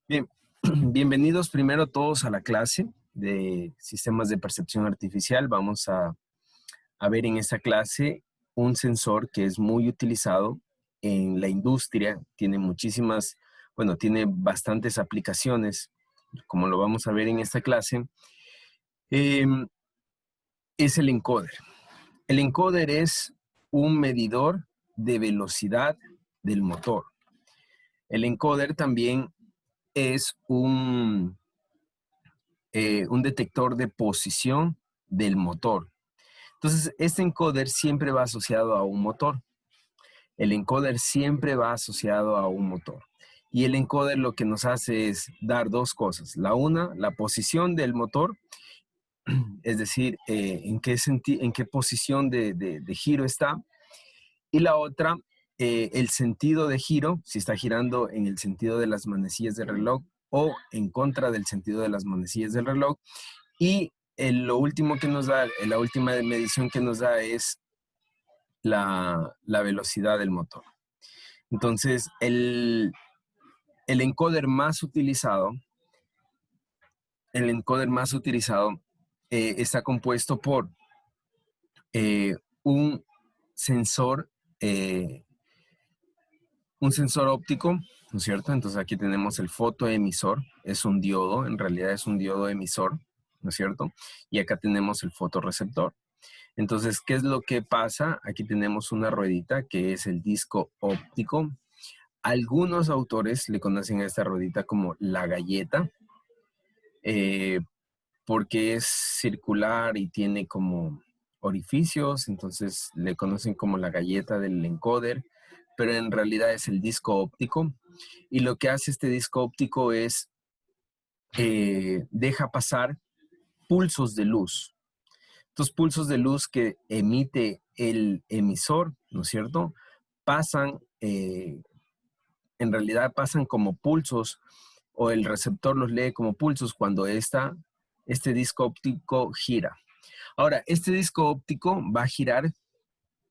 Bien, bienvenidos primero todos a la clase de sistemas de percepción artificial. Vamos a ver en esta clase un sensor que es muy utilizado en la industria. Tiene muchísimas, bueno, tiene bastantes aplicaciones, como lo vamos a ver en esta clase. Es el encoder. El encoder es un medidor de velocidad del motor. El encoder también es un detector de posición del motor. Entonces, este encoder siempre va asociado a un motor. El encoder siempre va asociado a un motor. Y el encoder lo que nos hace es dar dos cosas. La una, la posición del motor, es decir, en qué posición de giro está. Y la otra, el sentido de giro, si está girando en el sentido de las manecillas del reloj o en contra del sentido de las manecillas del reloj. Y lo último que nos da, la última medición que nos da es la velocidad del motor. Entonces, el encoder más utilizado, está compuesto por un sensor, óptico, ¿no es cierto? Entonces aquí tenemos el fotoemisor, es un diodo, en realidad es un diodo emisor, ¿no es cierto? Y acá tenemos el fotorreceptor. Entonces, ¿qué es lo que pasa? Aquí tenemos una ruedita que es el disco óptico. Algunos autores le conocen a esta ruedita como la galleta, porque es circular y tiene como orificios, entonces le conocen como la galleta del encoder, pero en realidad es el disco óptico. Y lo que hace este disco óptico es, deja pasar pulsos de luz. Estos pulsos de luz que emite el emisor, ¿no es cierto? Pasan, en realidad pasan como pulsos, o el receptor los lee como pulsos cuando este disco óptico gira. Ahora, este disco óptico va a girar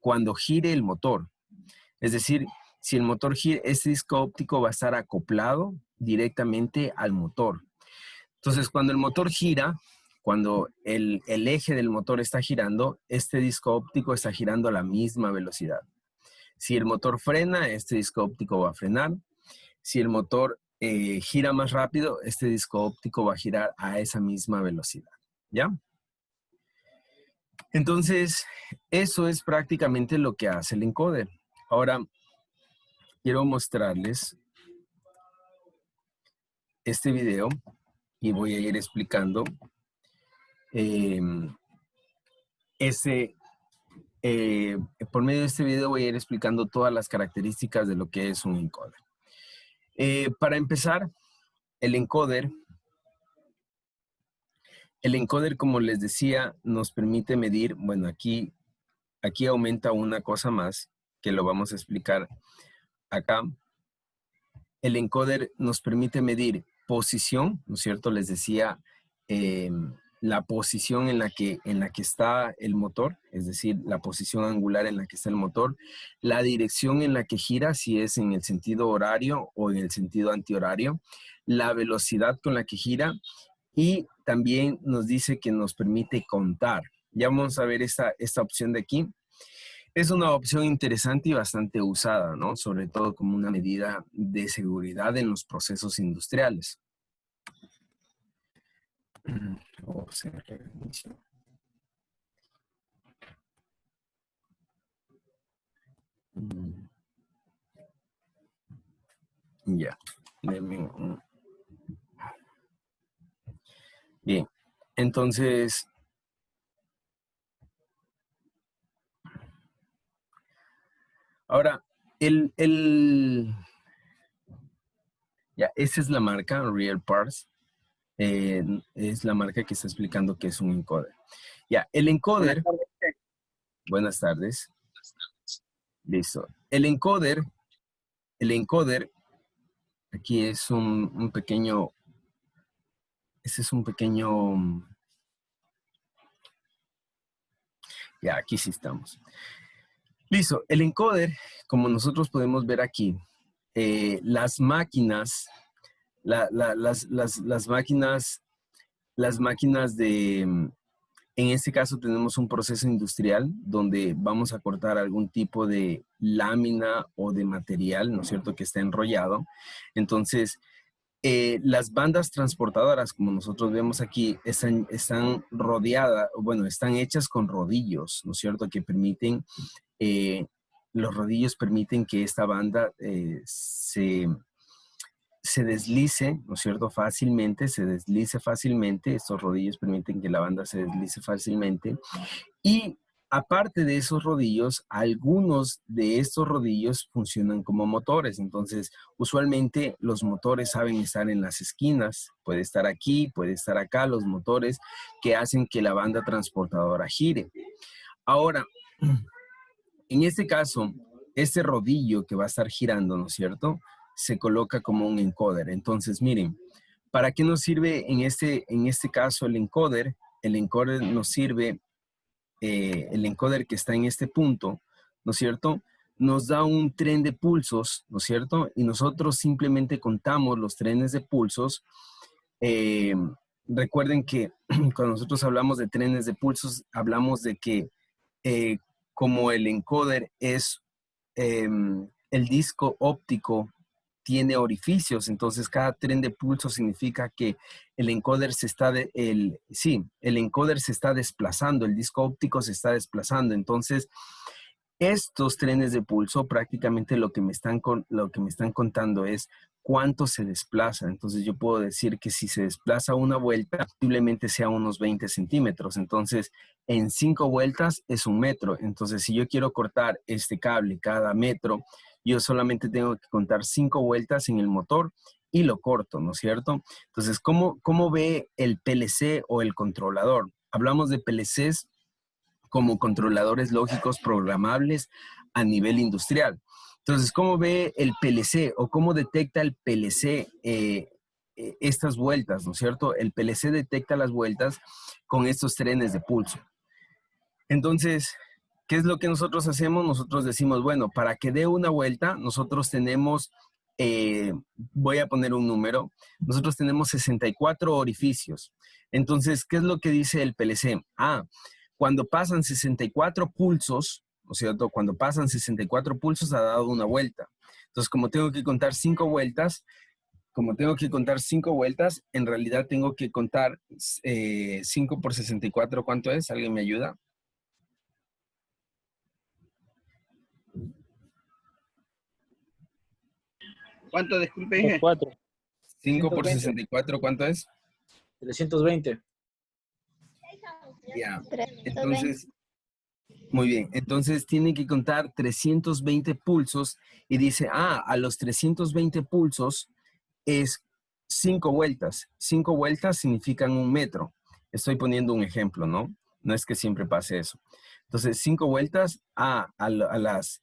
cuando gire el motor. Es decir, si el motor gira, este disco óptico va a estar acoplado directamente al motor. Entonces, cuando el motor gira, cuando el eje del motor está girando, este disco óptico está girando a la misma velocidad. Si el motor frena, este disco óptico va a frenar. Si el motor gira más rápido, este disco óptico va a girar a esa misma velocidad. ¿Ya? Entonces, eso es prácticamente lo que hace el encoder. Ahora, quiero mostrarles este video y voy a ir explicando por medio de este video voy a ir explicando todas las características de lo que es un encoder. Para empezar, el encoder, como les decía, nos permite medir, bueno, aquí aumenta una cosa más que lo vamos a explicar acá. El encoder nos permite medir posición, ¿no es cierto? Les decía la posición en la que está el motor, es decir, la posición angular en la que está el motor, la dirección en la que gira, si es en el sentido horario o en el sentido antihorario, la velocidad con la que gira, y también nos dice que nos permite contar. Ya vamos a ver esta opción de aquí. Es una opción interesante y bastante usada, ¿no? Sobre todo como una medida de seguridad en los procesos industriales. Vamos a reinicio. Ya. Bien. Entonces, ahora, ya, esa es la marca, Real Parts. Es la marca que está explicando que es un encoder. Ya, el encoder. Buenas tardes. Listo. El encoder, aquí es un pequeño, ese es un pequeño, ya, aquí sí estamos. Listo, el encoder, como nosotros podemos ver aquí, las máquinas las máquinas de, en este caso tenemos un proceso industrial donde vamos a cortar algún tipo de lámina o de material, ¿no es cierto?, que está enrollado. Entonces, las bandas transportadoras, como nosotros vemos aquí, están rodeadas, bueno, están hechas con rodillos, ¿no es cierto?, que permiten, los rodillos permiten que esta banda se deslice, ¿no es cierto?, fácilmente, se deslice fácilmente. Estos rodillos permiten que la banda se deslice fácilmente. Y aparte de esos rodillos, algunos de estos rodillos funcionan como motores. Entonces, usualmente los motores saben estar en las esquinas. Puede estar aquí, puede estar acá, los motores que hacen que la banda transportadora gire. Ahora, en este caso, este rodillo que va a estar girando, ¿no es cierto?, se coloca como un encoder. Entonces, miren, ¿para qué nos sirve en este caso el encoder? El encoder nos sirve, el encoder que está en este punto, ¿no es cierto?, nos da un tren de pulsos, ¿no es cierto? Y nosotros simplemente contamos los trenes de pulsos. Eh, Recuerden que cuando nosotros hablamos de trenes de pulsos, hablamos de que eh, como el encoder es el disco óptico tiene orificios, entonces cada tren de pulso significa que el encoder se está, el encoder se está desplazando, el disco óptico se está desplazando. Entonces, estos trenes de pulso prácticamente lo que me están contando es cuánto se desplaza. Entonces yo puedo decir que si se desplaza una vuelta, posiblemente sea unos 20 centímetros. Entonces en 5 vueltas es 1 metro. Entonces si yo quiero cortar este cable cada metro, yo solamente tengo que contar 5 vueltas en el motor y lo corto, ¿no es cierto? Entonces, ¿cómo ve el PLC o el controlador? Hablamos de PLCs como controladores lógicos programables a nivel industrial. Entonces, ¿cómo ve el PLC o cómo detecta el PLC estas vueltas, ¿no es cierto? El PLC detecta las vueltas con estos trenes de pulso. Entonces, ¿qué es lo que nosotros hacemos? Nosotros decimos, bueno, para que dé una vuelta, nosotros tenemos, voy a poner un número, nosotros tenemos 64 orificios. Entonces, ¿qué es lo que dice el PLC? Cuando pasan 64 pulsos, ¿no es cierto? Cuando pasan 64 pulsos ha dado una vuelta. Entonces, como tengo que contar 5 vueltas, en realidad tengo que contar 5 por 64, ¿cuánto es? ¿Alguien me ayuda? ¿Cuánto, disculpe, dije? 4. 5 por 320. 64, ¿cuánto es? 320. Ya. Entonces, muy bien. Entonces tiene que contar 320 pulsos y dice, a los 320 pulsos es 5 vueltas. 5 vueltas significan 1 metro. Estoy poniendo un ejemplo, ¿no? No es que siempre pase eso. Entonces, 5 vueltas, a las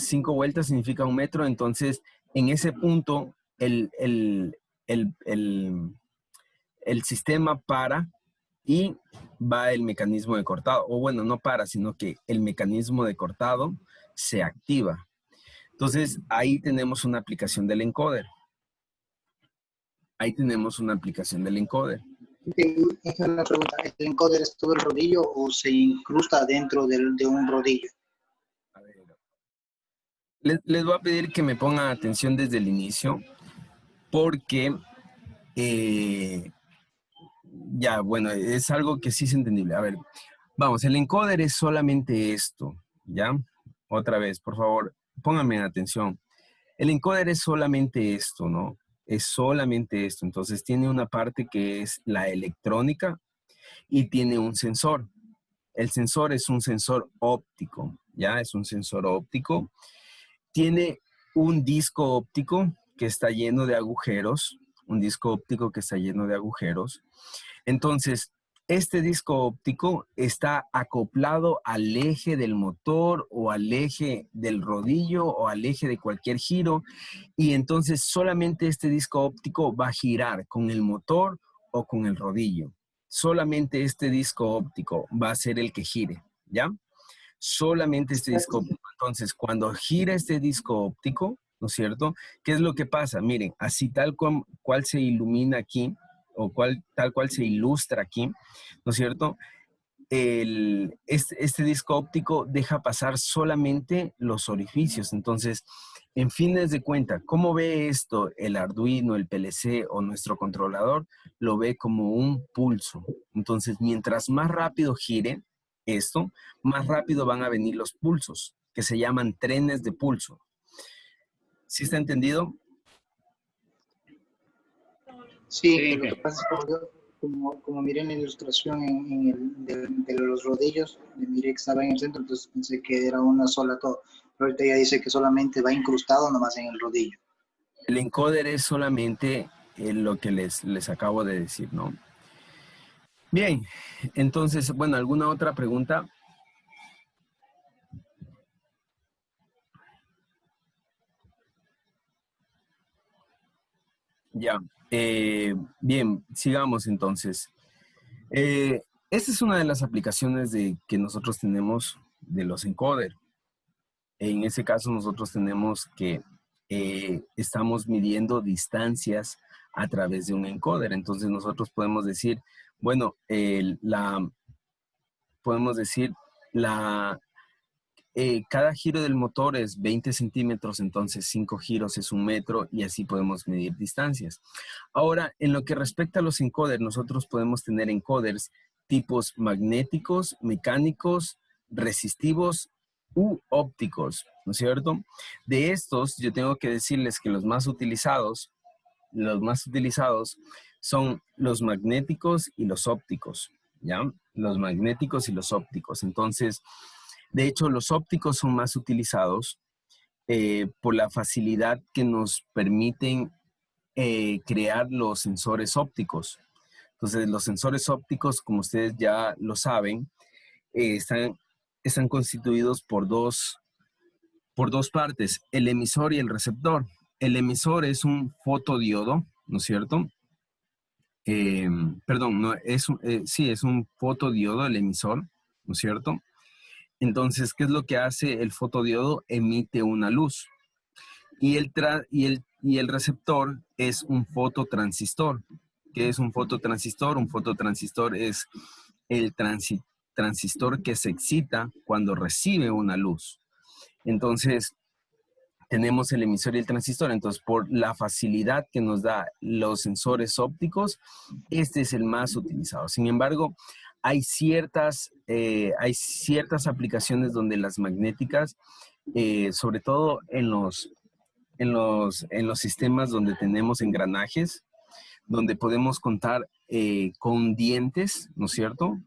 5 vueltas significa 1 metro. Entonces, en ese punto, el, el, el sistema para y va el mecanismo de cortado. O bueno, no para, sino que el mecanismo de cortado se activa. Entonces, ahí tenemos una aplicación del encoder. Ahí tenemos una aplicación del encoder. Es una pregunta, ¿el encoder es todo el rodillo o se incrusta dentro de un rodillo? A ver, les voy a pedir que me pongan atención desde el inicio, porque ya, bueno, es algo que sí es entendible. A ver, vamos, el encoder es solamente esto, ¿ya? Otra vez, por favor, pónganme atención. El encoder es solamente esto, ¿no? Es solamente esto. Entonces tiene una parte que es la electrónica y tiene un sensor. El sensor es un sensor óptico, ¿ya? Es un sensor óptico. Tiene un disco óptico que está lleno de agujeros, un disco óptico que está lleno de agujeros. Entonces, este disco óptico está acoplado al eje del motor o al eje del rodillo o al eje de cualquier giro, y entonces solamente este disco óptico va a girar con el motor o con el rodillo. Solamente este disco óptico va a ser el que gire, ¿ya? Solamente este disco óptico. Entonces, cuando gira este disco óptico, ¿no es cierto? ¿Qué es lo que pasa? Miren, así tal cual se ilumina aquí, o tal cual se ilustra aquí, ¿no es cierto? Este disco óptico deja pasar solamente los orificios. Entonces, en fines de cuenta, ¿cómo ve esto el Arduino, el PLC o nuestro controlador? Lo ve como un pulso. Entonces, mientras más rápido gire esto, más rápido van a venir los pulsos, que se llaman trenes de pulso. ¿Sí está entendido? Sí, lo que pasa es que yo, como miré en la ilustración de los rodillos, miré que estaba en el centro, entonces pensé que era una sola todo. Pero ahorita ya dice que solamente va incrustado nomás en el rodillo. El encoder es solamente lo que les acabo de decir, ¿no? Bien, entonces, bueno, ¿alguna otra pregunta? Ya, bien, sigamos entonces. Esta es una de las aplicaciones que nosotros tenemos de los encoder. En ese caso nosotros tenemos que estamos midiendo distancias a través de un encoder. Entonces nosotros podemos decir, bueno, podemos decir la, cada giro del motor es 20 centímetros, entonces 5 giros es 1 metro y así podemos medir distancias. Ahora, en lo que respecta a los encoders, nosotros podemos tener encoders tipos magnéticos, mecánicos, resistivos u ópticos, ¿no es cierto? De estos, yo tengo que decirles que los más utilizados son los magnéticos y los ópticos, ¿ya? Los magnéticos y los ópticos. Entonces, de hecho, los ópticos son más utilizados por la facilidad que nos permiten crear los sensores ópticos. Entonces, los sensores ópticos, como ustedes ya lo saben, están constituidos por dos partes, el emisor y el receptor. El emisor es un fotodiodo, ¿no es cierto? Perdón, no, sí, es un fotodiodo el emisor, ¿no es cierto? Entonces, ¿qué es lo que hace el fotodiodo? Emite una luz. Y el receptor es un fototransistor. ¿Qué es un fototransistor? Un fototransistor es el transistor que se excita cuando recibe una luz. Entonces, tenemos el emisor y el transistor. Entonces, por la facilidad que nos da los sensores ópticos, este es el más utilizado. Sin embargo, hay ciertas aplicaciones donde las magnéticas, sobre todo en los sistemas donde tenemos engranajes, donde podemos contar con dientes, ¿no es cierto?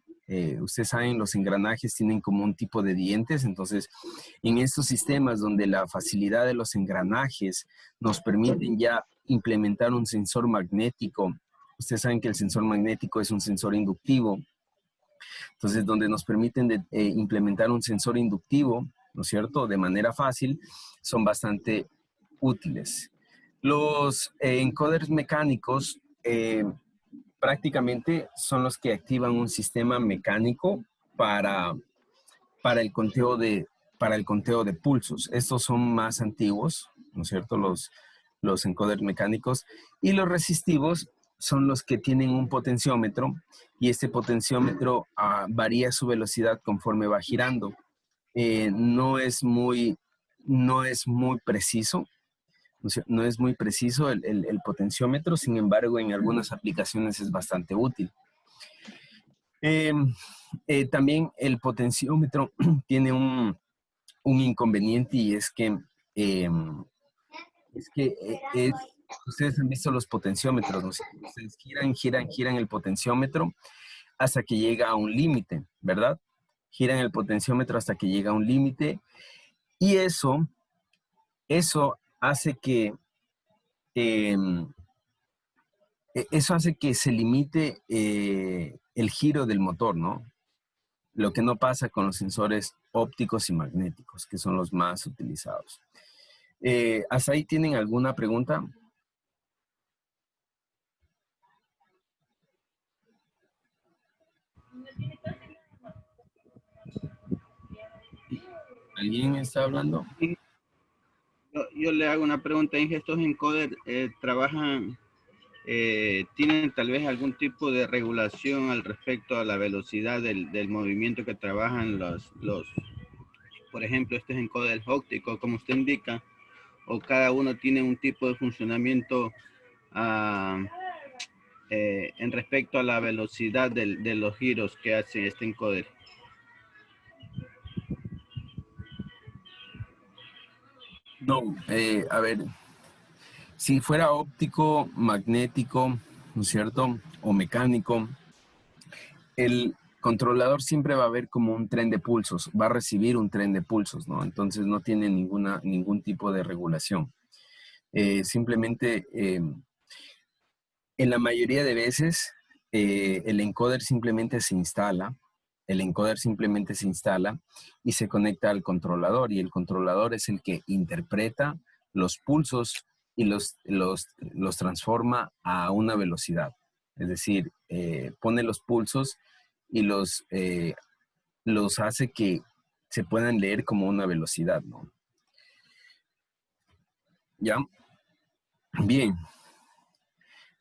Ustedes saben, los engranajes tienen como un tipo de dientes, entonces en estos sistemas donde la facilidad de los engranajes nos permiten ya implementar un sensor magnético, ustedes saben que el sensor magnético es un sensor inductivo, entonces donde nos permiten implementar un sensor inductivo, ¿no es cierto?, de manera fácil, son bastante útiles. Los encoders mecánicos prácticamente son los que activan un sistema mecánico para, para el conteo para el conteo de pulsos. Estos son más antiguos, ¿no es cierto? Los encoders mecánicos. Y los resistivos son los que tienen un potenciómetro y este potenciómetro varía su velocidad conforme va girando. No es muy preciso, no es muy preciso el potenciómetro, sin embargo, en algunas aplicaciones es bastante útil. También el potenciómetro tiene un inconveniente y es que, ustedes han visto los potenciómetros, ¿no? Ustedes giran el potenciómetro hasta que llega a un límite, ¿verdad? Giran el potenciómetro hasta que llega a un límite y eso hace que eso hace que se limite el giro del motor, ¿no? Lo que no pasa con los sensores ópticos y magnéticos, que son los más utilizados. ¿Hasta ahí tienen alguna pregunta? ¿Alguien está hablando? Yo le hago una pregunta. ¿En estos encoders trabajan ¿tienen tal vez algún tipo de regulación al respecto a la velocidad del movimiento que trabajan por ejemplo, este es encoder óptico, como usted indica, o cada uno tiene un tipo de funcionamiento en respecto a la velocidad de los giros que hace este encoder? No, a ver, si fuera óptico, magnético, ¿no es cierto? O mecánico, el controlador siempre va a ver como un tren de pulsos, va a recibir un tren de pulsos, ¿no? Entonces no tiene ningún tipo de regulación. Simplemente, en la mayoría de veces, el encoder simplemente se instala, y se conecta al controlador, y el controlador es el que interpreta los pulsos y los transforma a una velocidad. Es decir, pone los pulsos y los hace que se puedan leer como una velocidad, ¿no? ¿Ya? Bien.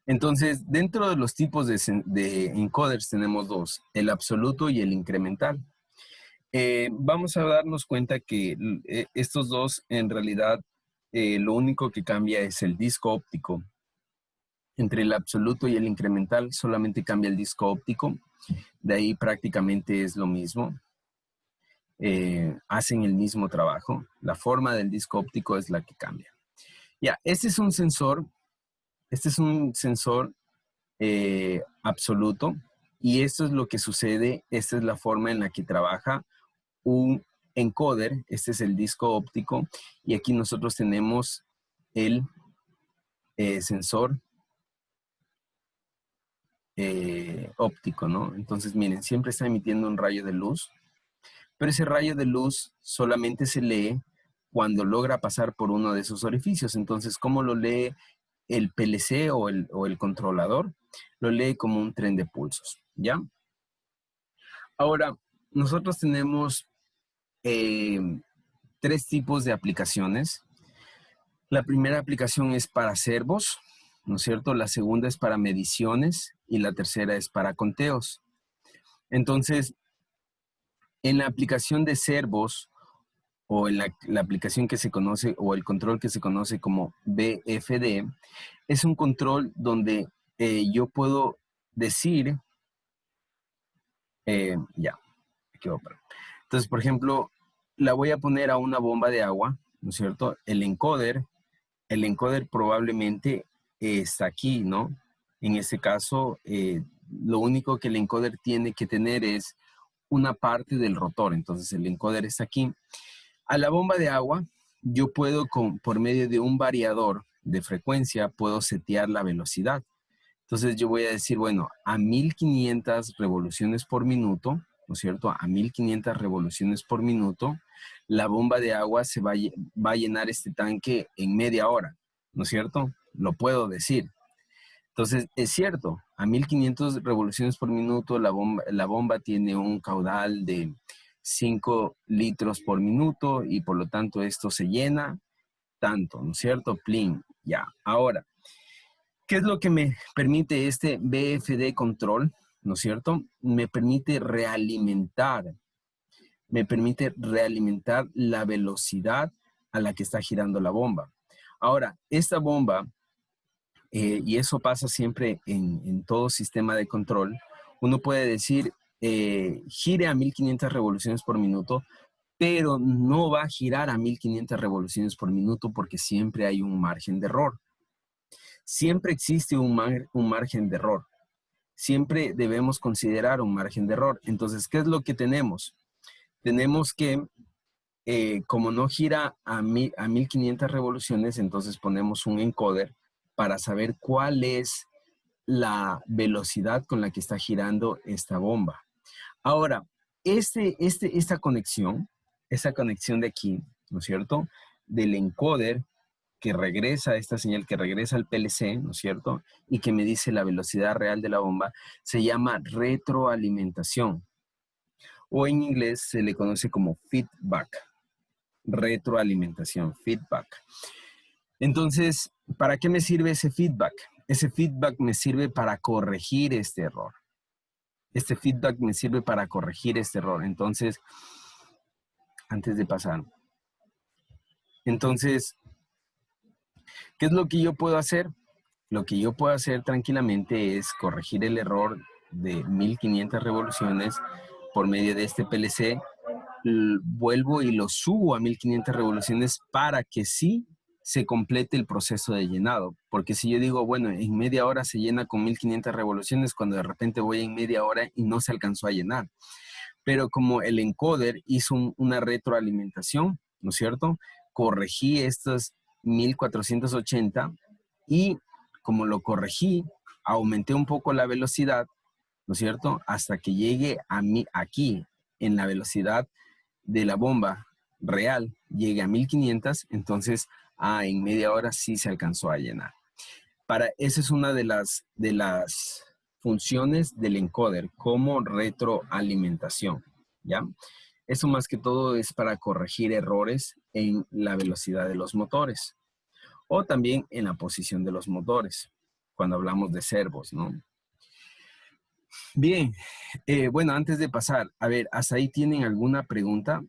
Entonces, dentro de los tipos de encoders tenemos dos, el absoluto y el incremental. Vamos a darnos cuenta que estos dos, en realidad, lo único que cambia es el disco óptico. Entre el absoluto y el incremental solamente cambia el disco óptico. De ahí prácticamente es lo mismo. Hacen el mismo trabajo. La forma del disco óptico es la que cambia. Ya, este es un sensor absoluto, y esto es lo que sucede. Esta es la forma en la que trabaja un encoder. Este es el disco óptico, y aquí nosotros tenemos el sensor óptico, ¿no? Entonces, miren, siempre está emitiendo un rayo de luz, pero ese rayo de luz solamente se lee cuando logra pasar por uno de esos orificios. Entonces, ¿cómo lo lee el PLC o el controlador? Lo lee como un tren de pulsos, ¿ya? Ahora, nosotros tenemos tres tipos de aplicaciones. La primera aplicación es para servos, ¿no es cierto? La segunda es para mediciones y la tercera es para conteos. Entonces, en la aplicación de servos, o en la aplicación que se conoce, o el control que se conoce como BFD, es un control donde yo puedo decir, ya, aquí voy a parar. Entonces, por ejemplo, la voy a poner a una bomba de agua, ¿no es cierto? El encoder probablemente está aquí, ¿no? En este caso, lo único que el encoder tiene que tener es una parte del rotor. Entonces, el encoder está aquí. A la bomba de agua, yo puedo, por medio de un variador de frecuencia, puedo setear la velocidad. Entonces, yo voy a decir, bueno, a 1500 revoluciones por minuto, ¿no es cierto? A 1500 revoluciones por minuto, la bomba de agua va a llenar este tanque en media hora, ¿no es cierto? Lo puedo decir. Entonces, es cierto, a 1500 revoluciones por minuto, la bomba tiene un caudal de 5 litros por minuto, y por lo tanto esto se llena tanto, ¿no es cierto? Plin, ya. Ahora, ¿qué es lo que me permite este BFD control? ¿No es cierto? Me permite realimentar la velocidad a la que está girando la bomba. Ahora, esta bomba, y eso pasa siempre en todo sistema de control, uno puede decir, gire a 1500 revoluciones por minuto, pero no va a girar a 1500 revoluciones por minuto porque siempre hay un margen de error. Siempre existe un margen de error. Siempre debemos considerar un margen de error. Entonces, ¿qué es lo que tenemos? Tenemos que, como no gira a 1500 revoluciones, entonces ponemos un encoder para saber cuál es la velocidad con la que está girando esta bomba. Ahora, esta conexión de aquí, ¿no es cierto? Del encoder que regresa, esta señal que regresa al PLC, ¿no es cierto? Y que me dice la velocidad real de la bomba, se llama retroalimentación. O en inglés se le conoce como feedback. Retroalimentación, feedback. Entonces, ¿para qué me sirve ese feedback? ese feedback me sirve para corregir este error. Este feedback me sirve para corregir este error. Entonces, antes de pasar. Entonces, ¿qué es lo que yo puedo hacer? Lo que yo puedo hacer tranquilamente es corregir el error de 1500 revoluciones por medio de este PLC. Vuelvo y lo subo a 1500 revoluciones para que sí se complete el proceso de llenado. Porque si yo digo, bueno, en media hora se llena con 1500 revoluciones, cuando de repente voy en media hora y no se alcanzó a llenar. Pero como el encoder hizo una retroalimentación, ¿no es cierto? Corregí estos 1480 y como lo corregí, aumenté un poco la velocidad, ¿no es cierto? Hasta que llegue a mí aquí, en la velocidad de la bomba real, llegue a 1500, entonces en media hora sí se alcanzó a llenar. Esa es una de las funciones del encoder como retroalimentación, ¿ya? Eso más que todo es para corregir errores en la velocidad de los motores o también en la posición de los motores, cuando hablamos de servos, ¿no? Bien, bueno, antes de pasar, a ver, ¿hasta ahí tienen alguna pregunta?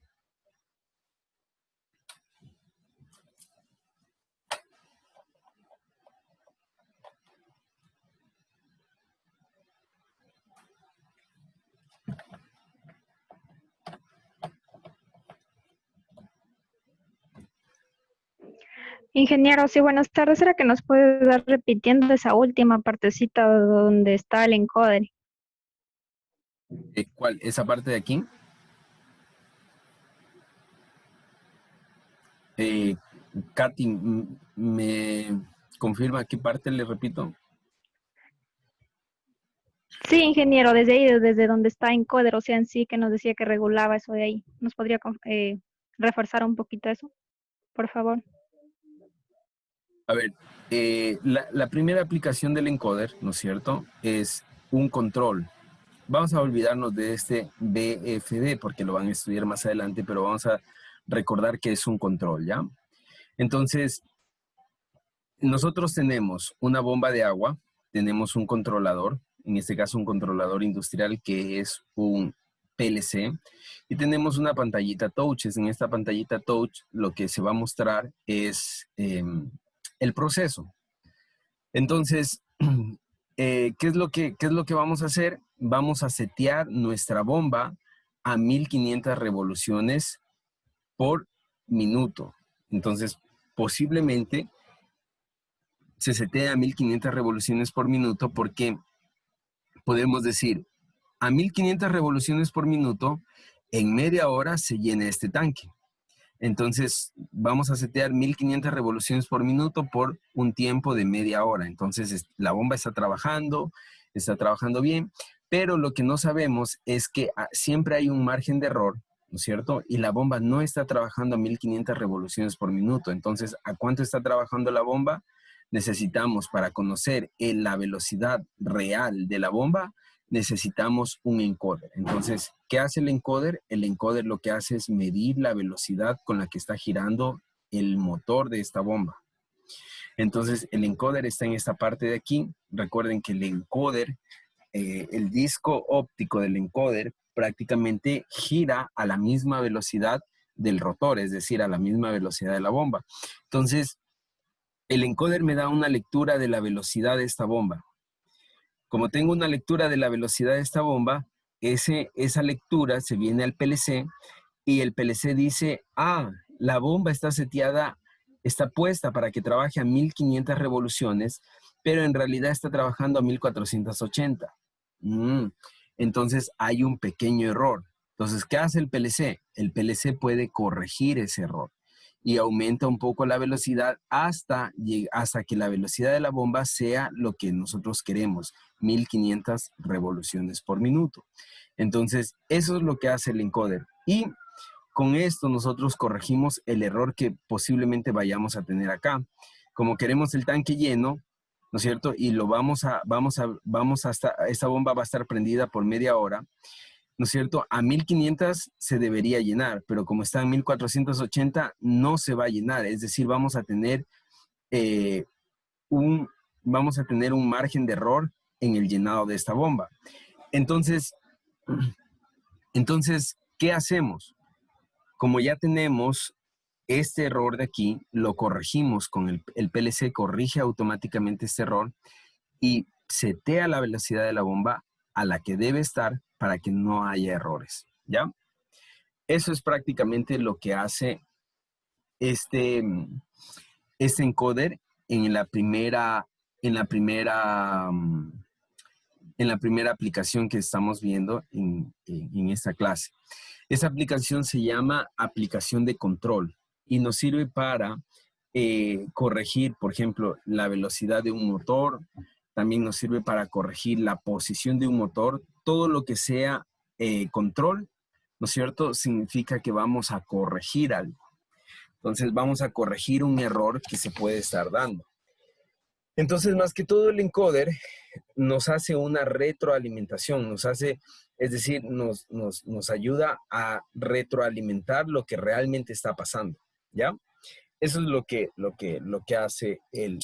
Ingeniero, sí, buenas tardes. ¿Será que nos puede dar repitiendo esa última partecita donde está el encoder? ¿Cuál? ¿Esa parte de aquí? Katy, ¿me confirma qué parte le repito? Sí, ingeniero, desde ahí, desde donde está encoder, o sea, en sí que nos decía que regulaba eso de ahí. ¿Nos podría reforzar un poquito eso, por favor? A ver, la primera aplicación del encoder, ¿no es cierto? Es un control. Vamos a olvidarnos de este BFD porque lo van a estudiar más adelante, pero vamos a recordar que es un control, ¿ya? Entonces, nosotros tenemos una bomba de agua, tenemos un controlador, en este caso un controlador industrial que es un PLC, y tenemos una pantallita touch. En esta pantallita touch lo que se va a mostrar es el proceso. Entonces, ¿qué es lo que vamos a hacer? Vamos a setear nuestra bomba a 1500 revoluciones por minuto. Entonces, posiblemente se setea a 1500 revoluciones por minuto porque podemos decir, a 1500 revoluciones por minuto, en media hora se llena este tanque. Entonces, vamos a setear 1500 revoluciones por minuto por un tiempo de media hora. Entonces, la bomba está trabajando bien, pero lo que no sabemos es que siempre hay un margen de error, ¿no es cierto? Y la bomba no está trabajando a 1500 revoluciones por minuto. Entonces, ¿a cuánto está trabajando la bomba? Necesitamos, para conocer la velocidad real de la bomba, necesitamos un encoder. Entonces, ¿qué hace el encoder? El encoder lo que hace es medir la velocidad con la que está girando el motor de esta bomba. Entonces, el encoder está en esta parte de aquí. Recuerden que el encoder, el disco óptico del encoder prácticamente gira a la misma velocidad del rotor, es decir, a la misma velocidad de la bomba. Entonces, el encoder me da una lectura de la velocidad de esta bomba. Como tengo una lectura de la velocidad de esta bomba, esa lectura se viene al PLC y el PLC dice, la bomba está seteada, está puesta para que trabaje a 1500 revoluciones, pero en realidad está trabajando a 1480. Entonces hay un pequeño error. Entonces, ¿qué hace el PLC? El PLC puede corregir ese error y aumenta un poco la velocidad hasta que la velocidad de la bomba sea lo que nosotros queremos, 1500 revoluciones por minuto. Entonces, eso es lo que hace el encoder. Y con esto nosotros corregimos el error que posiblemente vayamos a tener acá. Como queremos el tanque lleno, ¿no es cierto? Y esta bomba va a estar prendida por media hora, ¿no es cierto? A 1500 se debería llenar, pero como está en 1480 no se va a llenar. Es decir, vamos a tener vamos a tener un margen de error en el llenado de esta bomba. Entonces, ¿qué hacemos? Como ya tenemos este error de aquí, lo corregimos con el PLC, corrige automáticamente este error y setea la velocidad de la bomba a la que debe estar para que no haya errores, ¿ya? Eso es prácticamente lo que hace este encoder en la primera aplicación que estamos viendo en esta clase. Esa aplicación se llama aplicación de control y nos sirve para corregir, por ejemplo, la velocidad de un motor. También nos sirve para corregir la posición de un motor. Todo lo que sea control, ¿no es cierto? Significa que vamos a corregir algo. Entonces vamos a corregir un error que se puede estar dando. Entonces, más que todo, el encoder nos hace una retroalimentación, es decir, nos ayuda a retroalimentar lo que realmente está pasando, ¿ya? Eso es lo que hace en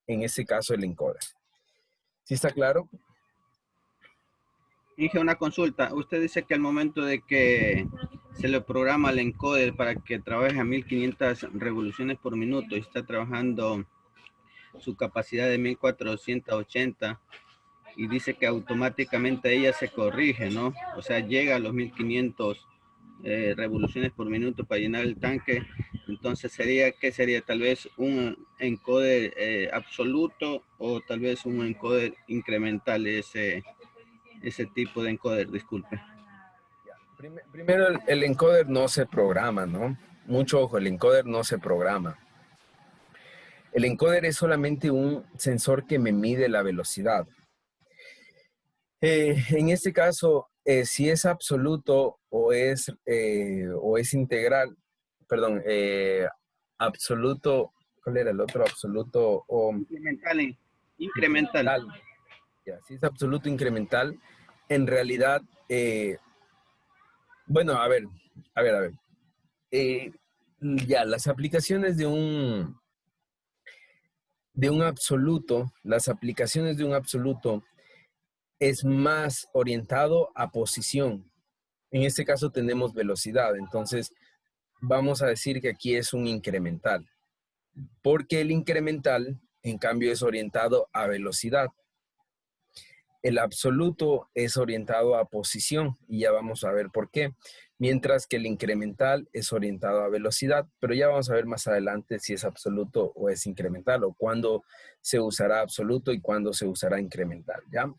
este caso, el encoder. ¿Sí está claro? Inge, una consulta. Usted dice que al momento de que se le programa el encoder para que trabaje a 1500 revoluciones por minuto y está trabajando su capacidad de 1480 y dice que automáticamente ella se corrige, ¿no? O sea, llega a los 1500 revoluciones por minuto para llenar el tanque. Entonces ¿qué sería? Tal vez un encoder absoluto o tal vez un encoder incremental, ese tipo de encoder, disculpe. Primero, el encoder no se programa, ¿no? Mucho ojo, el encoder no se programa. El encoder es solamente un sensor que me mide la velocidad. En este caso, si es absoluto o es integral, perdón, absoluto, ¿cuál era el otro? Absoluto o... Incremental. Ya, si es absoluto incremental, en realidad, bueno, a ver. Ya, las aplicaciones de un absoluto, es más orientado a posición. En este caso tenemos velocidad, entonces vamos a decir que aquí es un incremental, porque el incremental, en cambio, es orientado a velocidad. El absoluto es orientado a posición, y ya vamos a ver por qué, mientras que el incremental es orientado a velocidad, pero ya vamos a ver más adelante si es absoluto o es incremental, o cuándo se usará absoluto y cuándo se usará incremental, ¿ya?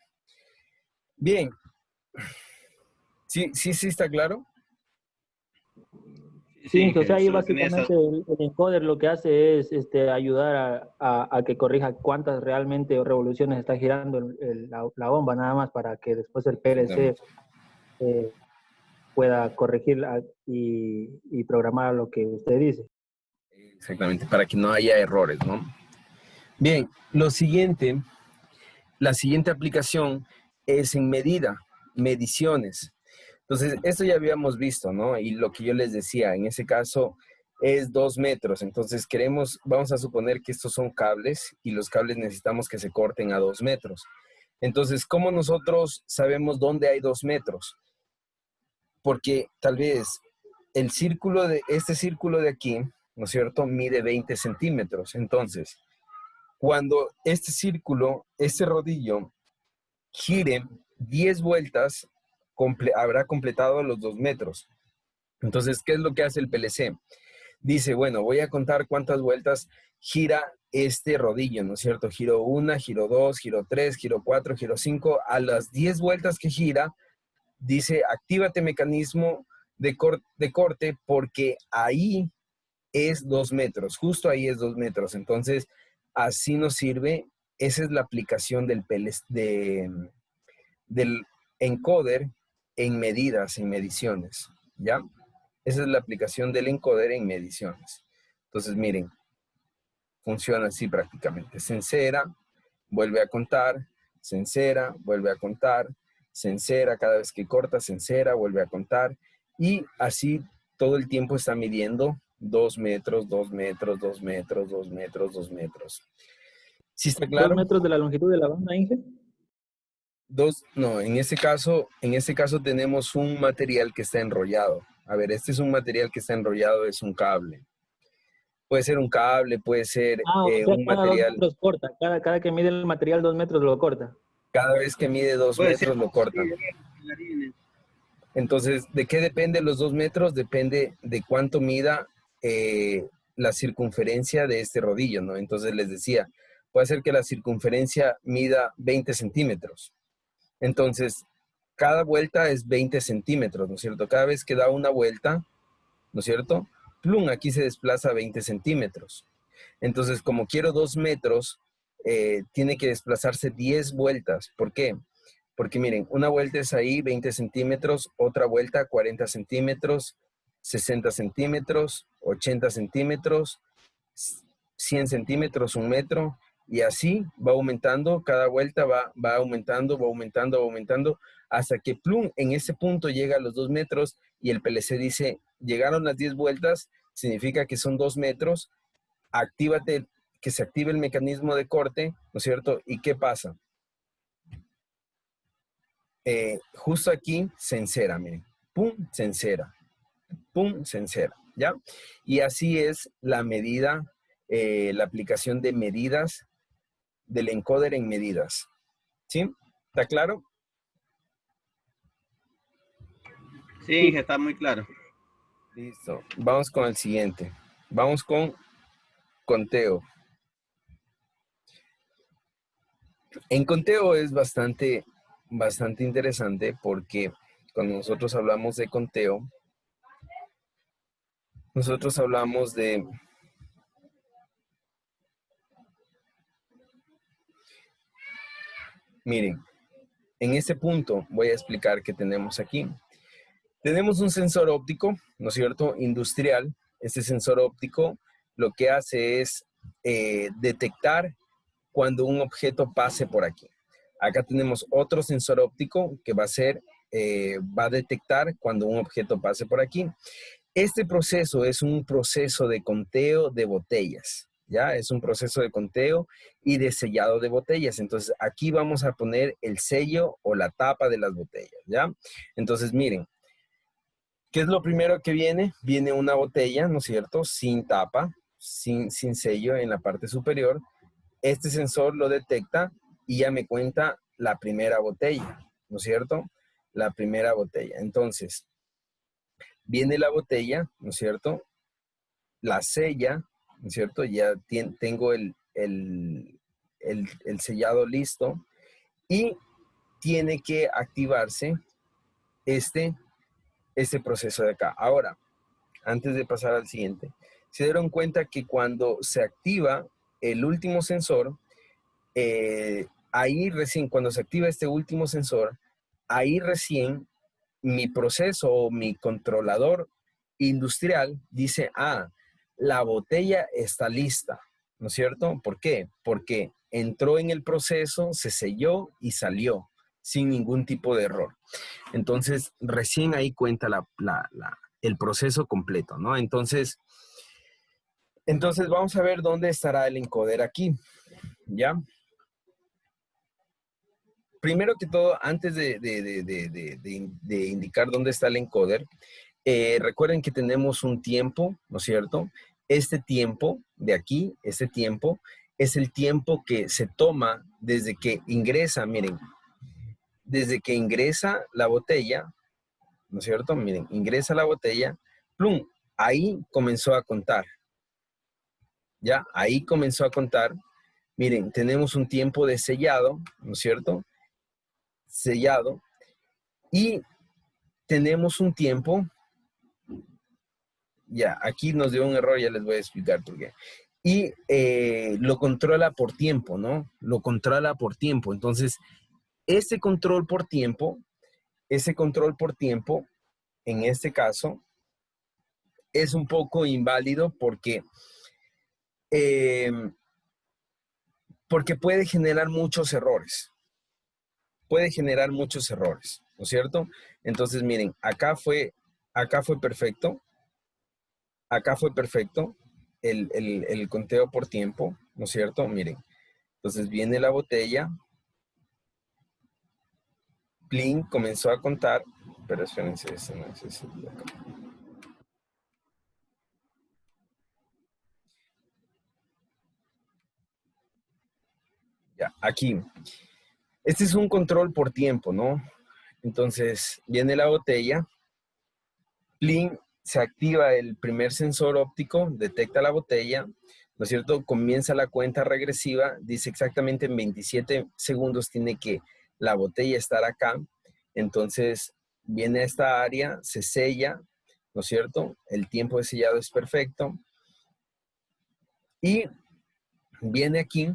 Bien. ¿Sí está claro? Sí, o sea, ahí básicamente el encoder lo que hace es ayudar a que corrija cuántas realmente revoluciones está girando la bomba, nada más para que después el PLC pueda corregirla y programar lo que usted dice. Exactamente, para que no haya errores, ¿no? Bien, la siguiente aplicación es en mediciones. Entonces, esto ya habíamos visto, ¿no? Y lo que yo les decía, en ese caso es 2 metros. Entonces, vamos a suponer que estos son cables y los cables necesitamos que se corten a 2 metros. Entonces, ¿cómo nosotros sabemos dónde hay 2 metros? Porque tal vez este círculo de aquí, ¿no es cierto?, mide 20 centímetros. Entonces, cuando este círculo, este rodillo, gire 10 vueltas, habrá completado los 2 metros. Entonces, ¿qué es lo que hace el PLC? Dice, bueno, voy a contar cuántas vueltas gira este rodillo, ¿no es cierto? Giro 1, giro 2, giro 3, giro 4, giro 5. A las 10 vueltas que gira, dice, actívate mecanismo de corte porque ahí es 2 metros, justo ahí es 2 metros. Entonces, así nos sirve. Esa es la aplicación del encoder en mediciones, ¿ya? Esa es la aplicación del encoder en mediciones. Entonces, miren, funciona así prácticamente. Se encera, vuelve a contar, se encera, vuelve a contar, se encera, cada vez que corta, se encera, vuelve a contar, y así todo el tiempo está midiendo 2 metros, 2 metros, 2 metros, 2 metros, 2 metros. ¿Sí está 2 claro? metros de la longitud de la banda, Inge. No, en este caso tenemos un material que está enrollado. A ver, este es un material que está enrollado, es un cable. Puede ser un cable, puede ser Ah, o sea, un cada 2 material, metros corta. Cada que mide el material 2 metros lo corta. cada vez que mide 2 Puede ser metros lo cortan. bailarines. Entonces, ¿de qué depende los 2 metros? Depende de cuánto mida la circunferencia de este rodillo, ¿no? Entonces les decía, puede ser que la circunferencia mida 20 centímetros. Entonces, cada vuelta es 20 centímetros, ¿no es cierto? Cada vez que da una vuelta, ¿no es cierto? Plum, aquí se desplaza 20 centímetros. Entonces, como quiero 2 metros, tiene que desplazarse 10 vueltas. ¿Por qué? Porque miren, una vuelta es ahí 20 centímetros, otra vuelta 40 centímetros, 60 centímetros, 80 centímetros, 100 centímetros, 1 metro, y así va aumentando, cada vuelta va aumentando, va aumentando, va aumentando, hasta que plum, en ese punto llega a los 2 metros y el PLC dice, llegaron las 10 vueltas, significa que son 2 metros, actívate, que se active el mecanismo de corte, ¿no es cierto? ¿Y qué pasa? Justo aquí se encera, miren, pum, se encera, pum, se encera, ¿ya? Y así es la medida, la aplicación de medidas del encoder en medidas, ¿sí? ¿Está claro? Sí, está muy claro. Listo, vamos con el siguiente, vamos con conteo. En conteo es bastante interesante porque cuando nosotros hablamos de conteo, nosotros hablamos de, miren, en este punto voy a explicar qué tenemos aquí. Tenemos un sensor óptico, ¿no es cierto?, industrial. Este sensor óptico lo que hace es detectar cuando un objeto pase por aquí. Acá tenemos otro sensor óptico que va a detectar cuando un objeto pase por aquí. Este proceso es un proceso de conteo de botellas, ¿ya? Es un proceso de conteo y de sellado de botellas. Entonces, aquí vamos a poner el sello o la tapa de las botellas, ¿ya? Entonces, miren, ¿qué es lo primero que viene? Viene una botella, ¿no es cierto? Sin tapa, sin sello en la parte superior. Este sensor lo detecta y ya me cuenta la primera botella, ¿no es cierto? La primera botella. Entonces, viene la botella, ¿no es cierto? La sella, ¿no es cierto? Ya tengo el sellado listo y tiene que activarse este proceso de acá. Ahora, antes de pasar al siguiente, se dieron cuenta que cuando se activa el último sensor, ahí recién, cuando se activa este último sensor, ahí recién mi proceso o mi controlador industrial dice, la botella está lista, ¿no es cierto? ¿Por qué? Porque entró en el proceso, se selló y salió sin ningún tipo de error. Entonces, recién ahí cuenta el proceso completo, ¿no? Entonces, vamos a ver dónde estará el encoder aquí, ¿ya? Primero que todo, antes de indicar dónde está el encoder, recuerden que tenemos un tiempo, ¿no es cierto? Este tiempo de aquí, este tiempo, es el tiempo que se toma desde que ingresa, miren, desde que ingresa la botella, ¿no es cierto? Miren, ingresa la botella, plum, ahí comenzó a contar, ¿ya? Ahí comenzó a contar. Miren, tenemos un tiempo de sellado, ¿no es cierto? Sellado. Y tenemos un tiempo, ya, aquí nos dio un error, ya les voy a explicar por qué. Y lo controla por tiempo, ¿no? Lo controla por tiempo. Entonces, ese control por tiempo, en este caso, es un poco inválido eh, porque puede generar muchos errores. Puede generar muchos errores, ¿no es cierto? Entonces, miren, acá fue perfecto. Acá fue perfecto el conteo por tiempo, ¿no es cierto? Miren, Entonces viene la botella. Plin comenzó a contar, pero espérense, eso no es eso de acá. Ya, aquí. Este es un control por tiempo, ¿no? Entonces viene la botella. Plin se activa el primer sensor óptico, detecta la botella, ¿no es cierto? Comienza la cuenta regresiva, dice exactamente en 27 segundos tiene que la botella estar acá. Entonces viene a esta área, se sella, ¿no es cierto? El tiempo de sellado es perfecto. Y viene aquí,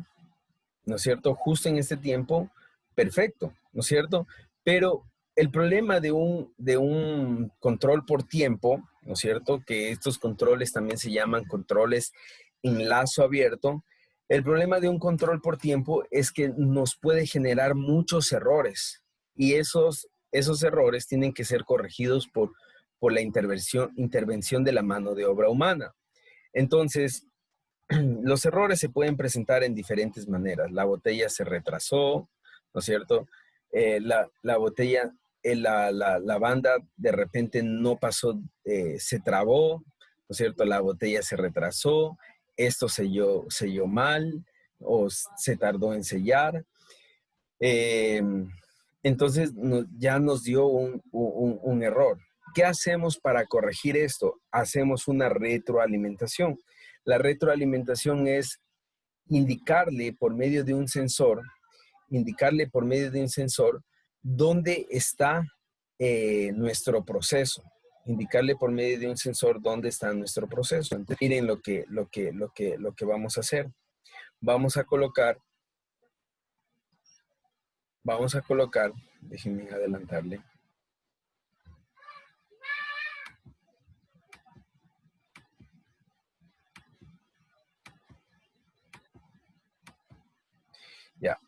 ¿no es cierto? Justo en este tiempo, perfecto, ¿no es cierto? Pero el problema de un control por tiempo, ¿no es cierto? Que estos controles también se llaman controles en lazo abierto. El problema de un control por tiempo es que nos puede generar muchos errores y esos errores tienen que ser corregidos por la intervención de la mano de obra humana. Entonces, los errores se pueden presentar en diferentes maneras. La botella se retrasó, ¿no es cierto? La botella, la banda de repente no pasó, se trabó, ¿no es cierto? La botella se retrasó, esto selló mal o se tardó en sellar. Eh, entonces ya nos dio un error. ¿Qué hacemos para corregir esto? Hacemos una retroalimentación. La retroalimentación es indicarle por medio de un sensor, dónde está nuestro proceso. Indicarle por medio de un sensor dónde está nuestro proceso. Entonces, miren lo que vamos a hacer. Vamos a colocar, déjenme adelantarle. Ya.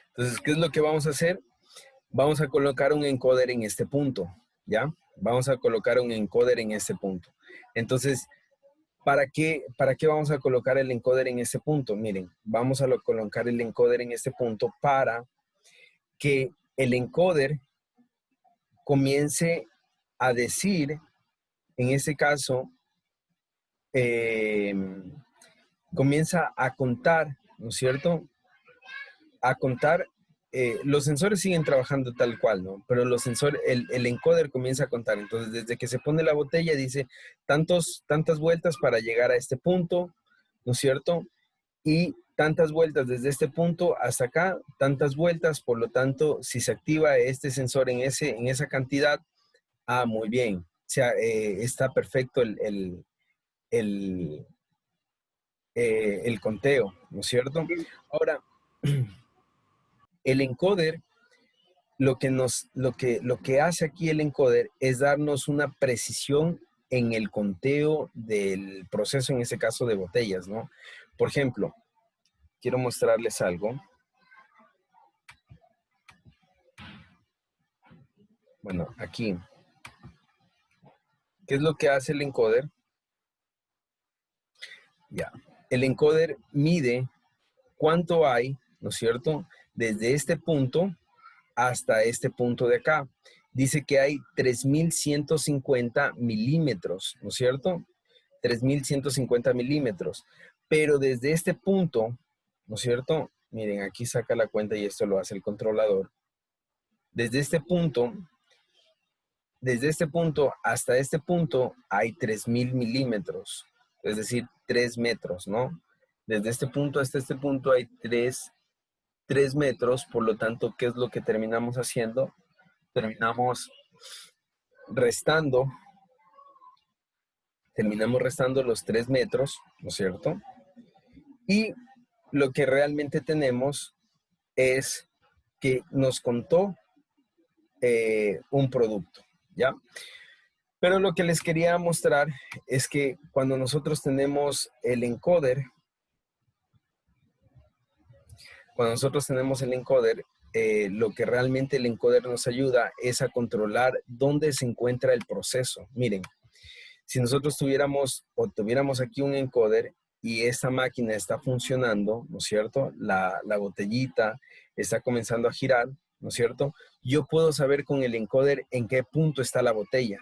Entonces, ¿qué es lo que vamos a hacer? Vamos a colocar un encoder en este punto, ¿ya? Vamos a colocar un encoder en este punto. Entonces, ¿para qué vamos a colocar el encoder en este punto? Miren, vamos a colocar el encoder en este punto para que el encoder comience a decir, en este caso, comienza a contar, ¿no es cierto? A contar, los sensores siguen trabajando tal cual, ¿no? Pero los sensores, el encoder comienza a contar. Entonces, desde que se pone la botella, dice tantas vueltas para llegar a este punto, ¿no es cierto? Y tantas vueltas desde este punto hasta acá, tantas vueltas, por lo tanto, si se activa este sensor en esa cantidad, muy bien, o sea, está perfecto el conteo, ¿no es cierto? Ahora, el encoder, lo que hace aquí el encoder es darnos una precisión en el conteo del proceso, en ese caso de botellas, ¿no? Por ejemplo, quiero mostrarles algo. Bueno, aquí. ¿Qué es lo que hace el encoder? Ya. El encoder mide cuánto hay, ¿no es cierto? Desde este punto hasta este punto de acá. Dice que hay 3.150 milímetros, ¿no es cierto? 3.150 milímetros. Pero desde este punto, ¿no es cierto? Miren, aquí saca la cuenta y esto lo hace el controlador. Desde este punto hasta este punto hay 3.000 milímetros, es decir, 3 metros, ¿no? Desde este punto hasta este punto hay 3 metros, por lo tanto, ¿qué es lo que terminamos haciendo? Terminamos restando los 3 metros, ¿no es cierto? Y lo que realmente tenemos es que nos contó un producto, ¿ya? Pero lo que les quería mostrar es que cuando nosotros tenemos el encoder, lo que realmente el encoder nos ayuda es a controlar dónde se encuentra el proceso. Miren, si nosotros tuviéramos aquí un encoder y esta máquina está funcionando, ¿no es cierto? La botellita está comenzando a girar, ¿no es cierto? Yo puedo saber con el encoder en qué punto está la botella.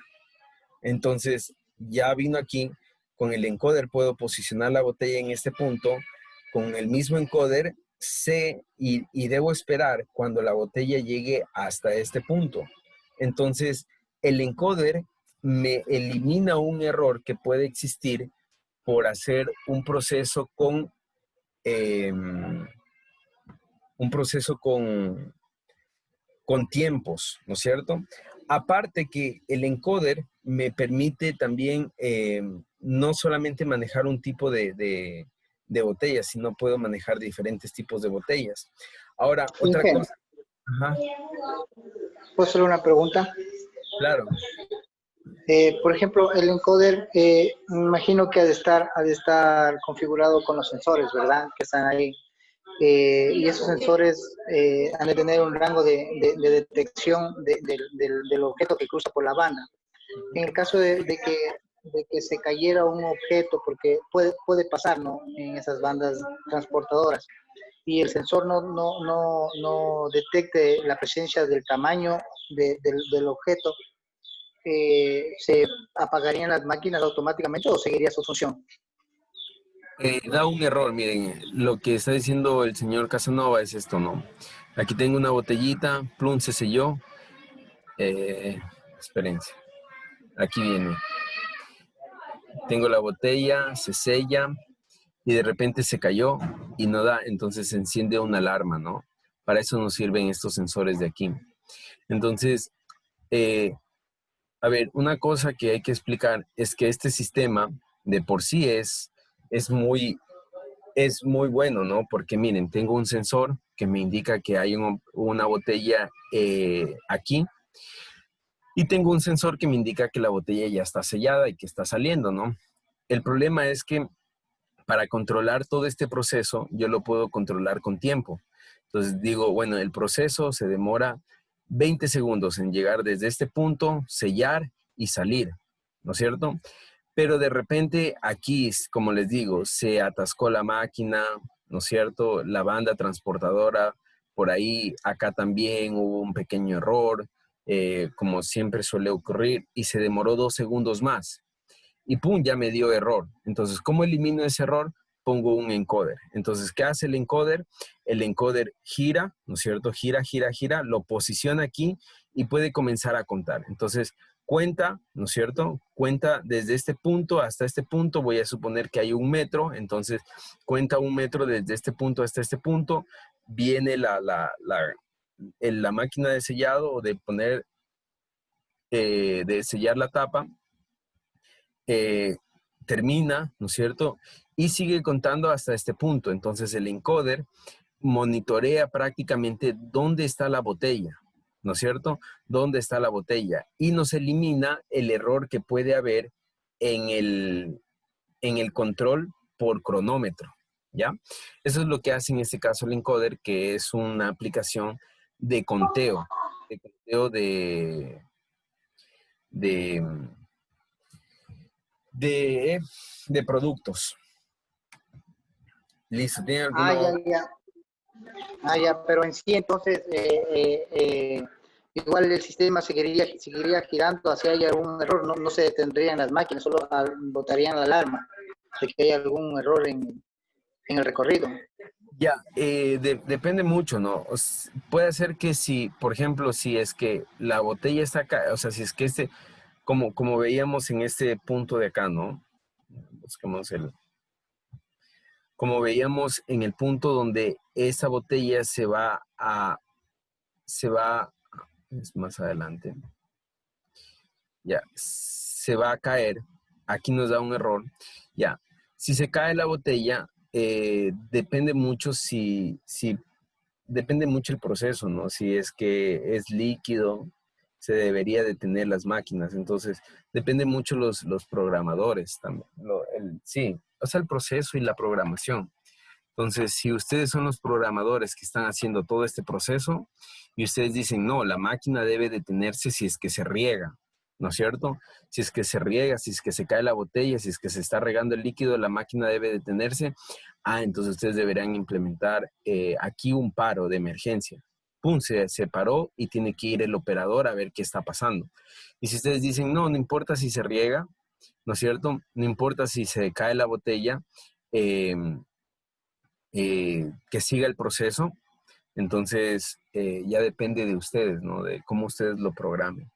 Entonces, ya vino aquí, con el encoder puedo posicionar la botella en este punto, con el mismo encoder sé y debo esperar cuando la botella llegue hasta este punto. Entonces, el encoder me elimina un error que puede existir por hacer un proceso con tiempos, ¿no es cierto? Aparte que el encoder me permite también no solamente manejar un tipo de botellas, sino puedo manejar diferentes tipos de botellas. Ahora, otra Inge, cosa. Ajá, ¿puedo hacer una pregunta? claro. Por ejemplo, el encoder, me imagino que ha de estar configurado con los sensores, ¿verdad? Que están ahí. Y esos sensores han de tener un rango de detección del objeto que cruza por la banda. En el caso de que se cayera un objeto, porque puede pasar, ¿no? En esas bandas transportadoras, y el sensor no detecte la presencia del tamaño del objeto, ¿se apagarían las máquinas automáticamente o seguiría su función? Da un error, miren, lo que está diciendo el señor Casanova es esto, ¿no? Aquí tengo una botellita, plum, se selló. Espérense, aquí viene. Tengo la botella, se sella y de repente se cayó y no da, entonces se enciende una alarma, ¿no? Para eso nos sirven estos sensores de aquí. Entonces, eh, a ver, una cosa que hay que explicar es que este sistema de por sí es muy bueno, ¿no? Porque miren, tengo un sensor que me indica que hay una botella aquí y tengo un sensor que me indica que la botella ya está sellada y que está saliendo, ¿no? El problema es que para controlar todo este proceso, yo lo puedo controlar con tiempo. Entonces digo, bueno, el proceso se demora 20 segundos en llegar desde este punto, sellar y salir, ¿no es cierto? Pero de repente aquí, como les digo, se atascó la máquina, ¿no es cierto? La banda transportadora, por ahí, acá también hubo un pequeño error, como siempre suele ocurrir, y se demoró 2 segundos más y pum, ya me dio error. Entonces, ¿cómo elimino ese error? Pongo un encoder. Entonces, ¿qué hace el encoder? El encoder gira, ¿no es cierto? Gira, gira, gira, lo posiciona aquí y puede comenzar a contar. Entonces, cuenta, ¿no es cierto? Cuenta desde este punto hasta este punto. Voy a suponer que hay 1 metro. Entonces, cuenta 1 metro desde este punto hasta este punto. Viene la máquina de sellado o de poner, de sellar la tapa, eh, termina, ¿no es cierto? Y sigue contando hasta este punto. Entonces el encoder monitorea prácticamente dónde está la botella, ¿no es cierto? ¿Dónde está la botella? Y nos elimina el error que puede haber en el control por cronómetro, ¿ya? Eso es lo que hace en este caso el encoder, que es una aplicación de conteo de, de, de productos. Listo, ¿tiene alguna Ya, otra? ya. Ya, pero en sí, entonces, igual el sistema seguiría girando hacia haya algún error, no se detendrían las máquinas, solo botarían la alarma de que hay algún error en el recorrido. Ya, depende mucho, ¿no? Puede ser que si, por ejemplo, si es que la botella está acá, o sea, si es que como veíamos en este punto de acá, ¿no? Busquemos como veíamos en el punto donde esa botella es más adelante, ya, se va a caer, aquí nos da un error, ya, si se cae la botella, depende mucho depende mucho el proceso, ¿no? Si es que es líquido, se debería detener las máquinas, entonces depende mucho los programadores también, sí, o sea, el proceso y la programación. Entonces, si ustedes son los programadores que están haciendo todo este proceso y ustedes dicen, no, la máquina debe detenerse si es que se riega, ¿no es cierto? Si es que se riega, si es que se cae la botella, si es que se está regando el líquido, la máquina debe detenerse. Entonces ustedes deberán implementar aquí un paro de emergencia. Pum, se paró y tiene que ir el operador a ver qué está pasando. Y si ustedes dicen, no, no importa si se riega, ¿no es cierto? No importa si se cae la botella, eh, que siga el proceso. Entonces, ya depende de ustedes, ¿no? De cómo ustedes lo programen.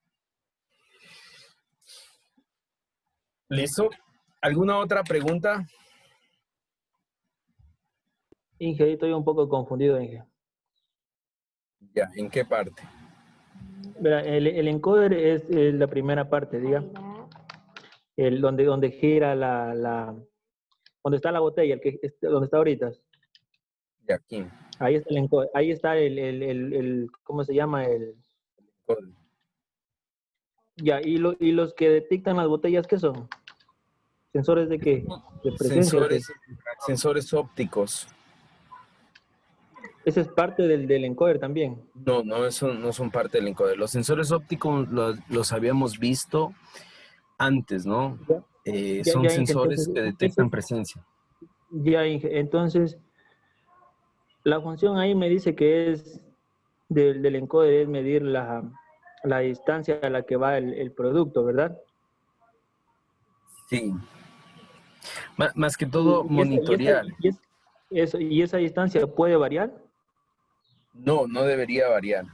¿Listo? ¿Alguna otra pregunta? Inge, estoy un poco confundido, Inge. Ya, ¿en qué parte? Mira, el encoder es la primera parte, diga. Donde gira donde está la botella, donde está ahorita. De aquí. Ahí está el encoder, ahí está ¿cómo se llama? Ya, y los que detectan las botellas, ¿qué son? ¿Sensores de qué? ¿De presencia? Sensores ópticos. Ese es parte del encoder también. No, eso no son parte del encoder. Los sensores ópticos los habíamos visto antes, ¿no? Son Ya, Inge, sensores que detectan presencia. Ya, Inge, entonces, la función ahí me dice que es del encoder es medir la distancia a la que va el producto, ¿verdad? Sí. Más que todo, Y monitorear. ¿Y esa distancia puede variar? No debería variar.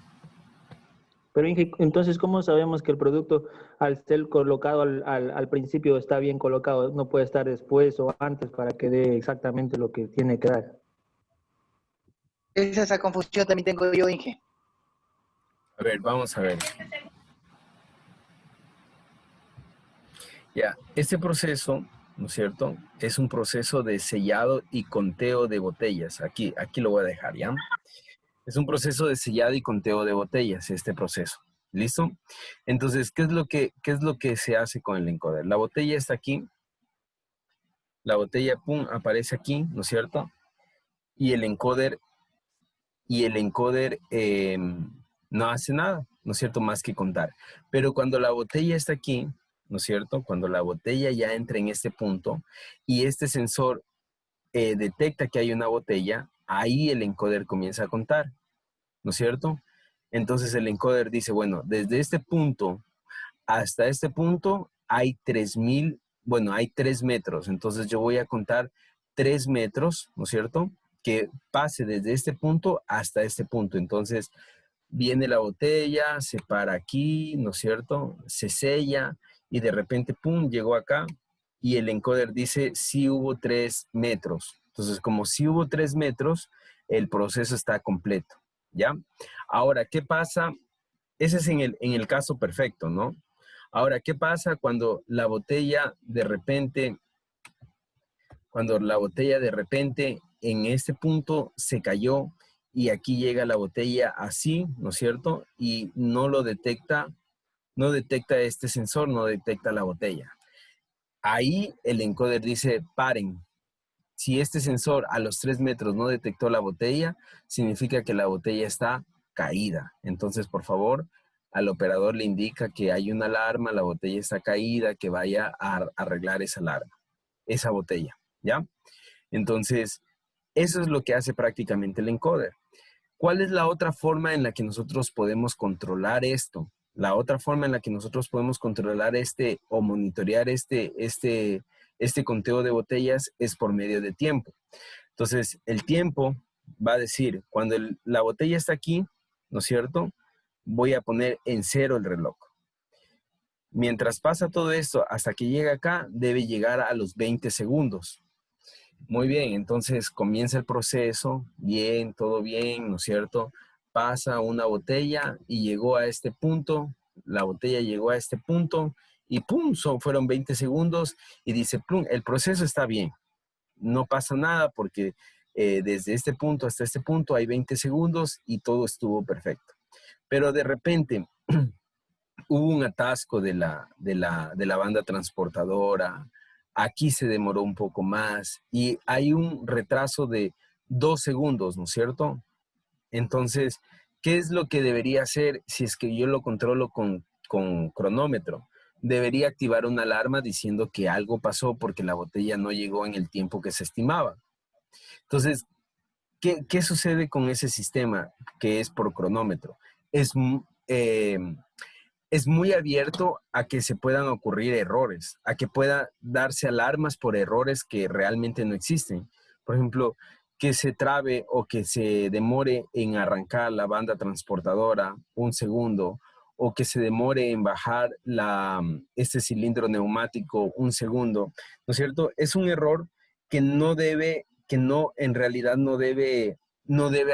Pero Inge, entonces, ¿cómo sabemos que el producto, al ser colocado al principio, está bien colocado? No puede estar después o antes para que dé exactamente lo que tiene que dar. Esa confusión también tengo yo, Inge. A ver, vamos a ver. Ya, este proceso, ¿no es cierto? Es un proceso de sellado y conteo de botellas. Aquí lo voy a dejar, ¿ya? Es un proceso de sellado y conteo de botellas, este proceso. ¿Listo? Entonces, ¿qué es lo que se hace con el encoder? La botella está aquí. La botella, pum, aparece aquí, ¿no es cierto? Y el encoder no hace nada, ¿no es cierto? Más que contar. Pero cuando la botella está aquí, ¿no es cierto? Cuando la botella ya entra en este punto y este sensor detecta que hay una botella, ahí el encoder comienza a contar, ¿no es cierto? Entonces el encoder dice, bueno, desde este punto hasta este punto hay 3.000, bueno, hay 3 metros. Entonces yo voy a contar 3 metros, ¿no es cierto? Que pase desde este punto hasta este punto. Entonces viene la botella, se para aquí, ¿no es cierto? Se sella y de repente, ¡pum!, llegó acá y el encoder dice, sí hubo 3 metros. Entonces, como sí hubo 3 metros, el proceso está completo, ¿ya? Ahora, ¿qué pasa? Ese es en el caso perfecto, ¿no? Ahora, ¿qué pasa cuando la botella de repente, en este punto se cayó y aquí llega la botella así, ¿no es cierto? Y no detecta este sensor, no detecta la botella. Ahí el encoder dice, paren. Si este sensor a los 3 metros no detectó la botella, significa que la botella está caída. Entonces, por favor, al operador le indica que hay una alarma, la botella está caída, que vaya a arreglar esa alarma, esa botella, ¿ya? Entonces, eso es lo que hace prácticamente el encoder. ¿Cuál es la otra forma en la que nosotros podemos controlar esto? La otra forma en la que nosotros podemos controlar o monitorear este conteo de botellas es por medio de tiempo. Entonces, el tiempo va a decir, cuando la botella está aquí, ¿no es cierto? Voy a poner en 0 el reloj. Mientras pasa todo esto, hasta que llega acá, debe llegar a los 20 segundos. Muy bien, entonces comienza el proceso, bien, todo bien, ¿no es cierto? Pasa una botella y llegó a este punto, la botella llegó a este punto y ¡pum! Fueron 20 segundos y dice, ¡pum!, el proceso está bien, no pasa nada porque desde este punto hasta este punto hay 20 segundos y todo estuvo perfecto. Pero de repente hubo un atasco de la banda transportadora, aquí se demoró un poco más y hay un retraso de 2 segundos, ¿no es cierto? Entonces, ¿qué es lo que debería hacer si es que yo lo controlo con cronómetro? debería activar una alarma diciendo que algo pasó porque la botella no llegó en el tiempo que se estimaba. Entonces, ¿qué sucede con ese sistema que es por cronómetro? Es muy abierto a que se puedan ocurrir errores, a que pueda darse alarmas por errores que realmente no existen. Por ejemplo, que se trabe o que se demore en arrancar la banda transportadora un segundo, o que se demore en bajar este cilindro neumático un segundo, ¿no es cierto? Es un error que en realidad no debe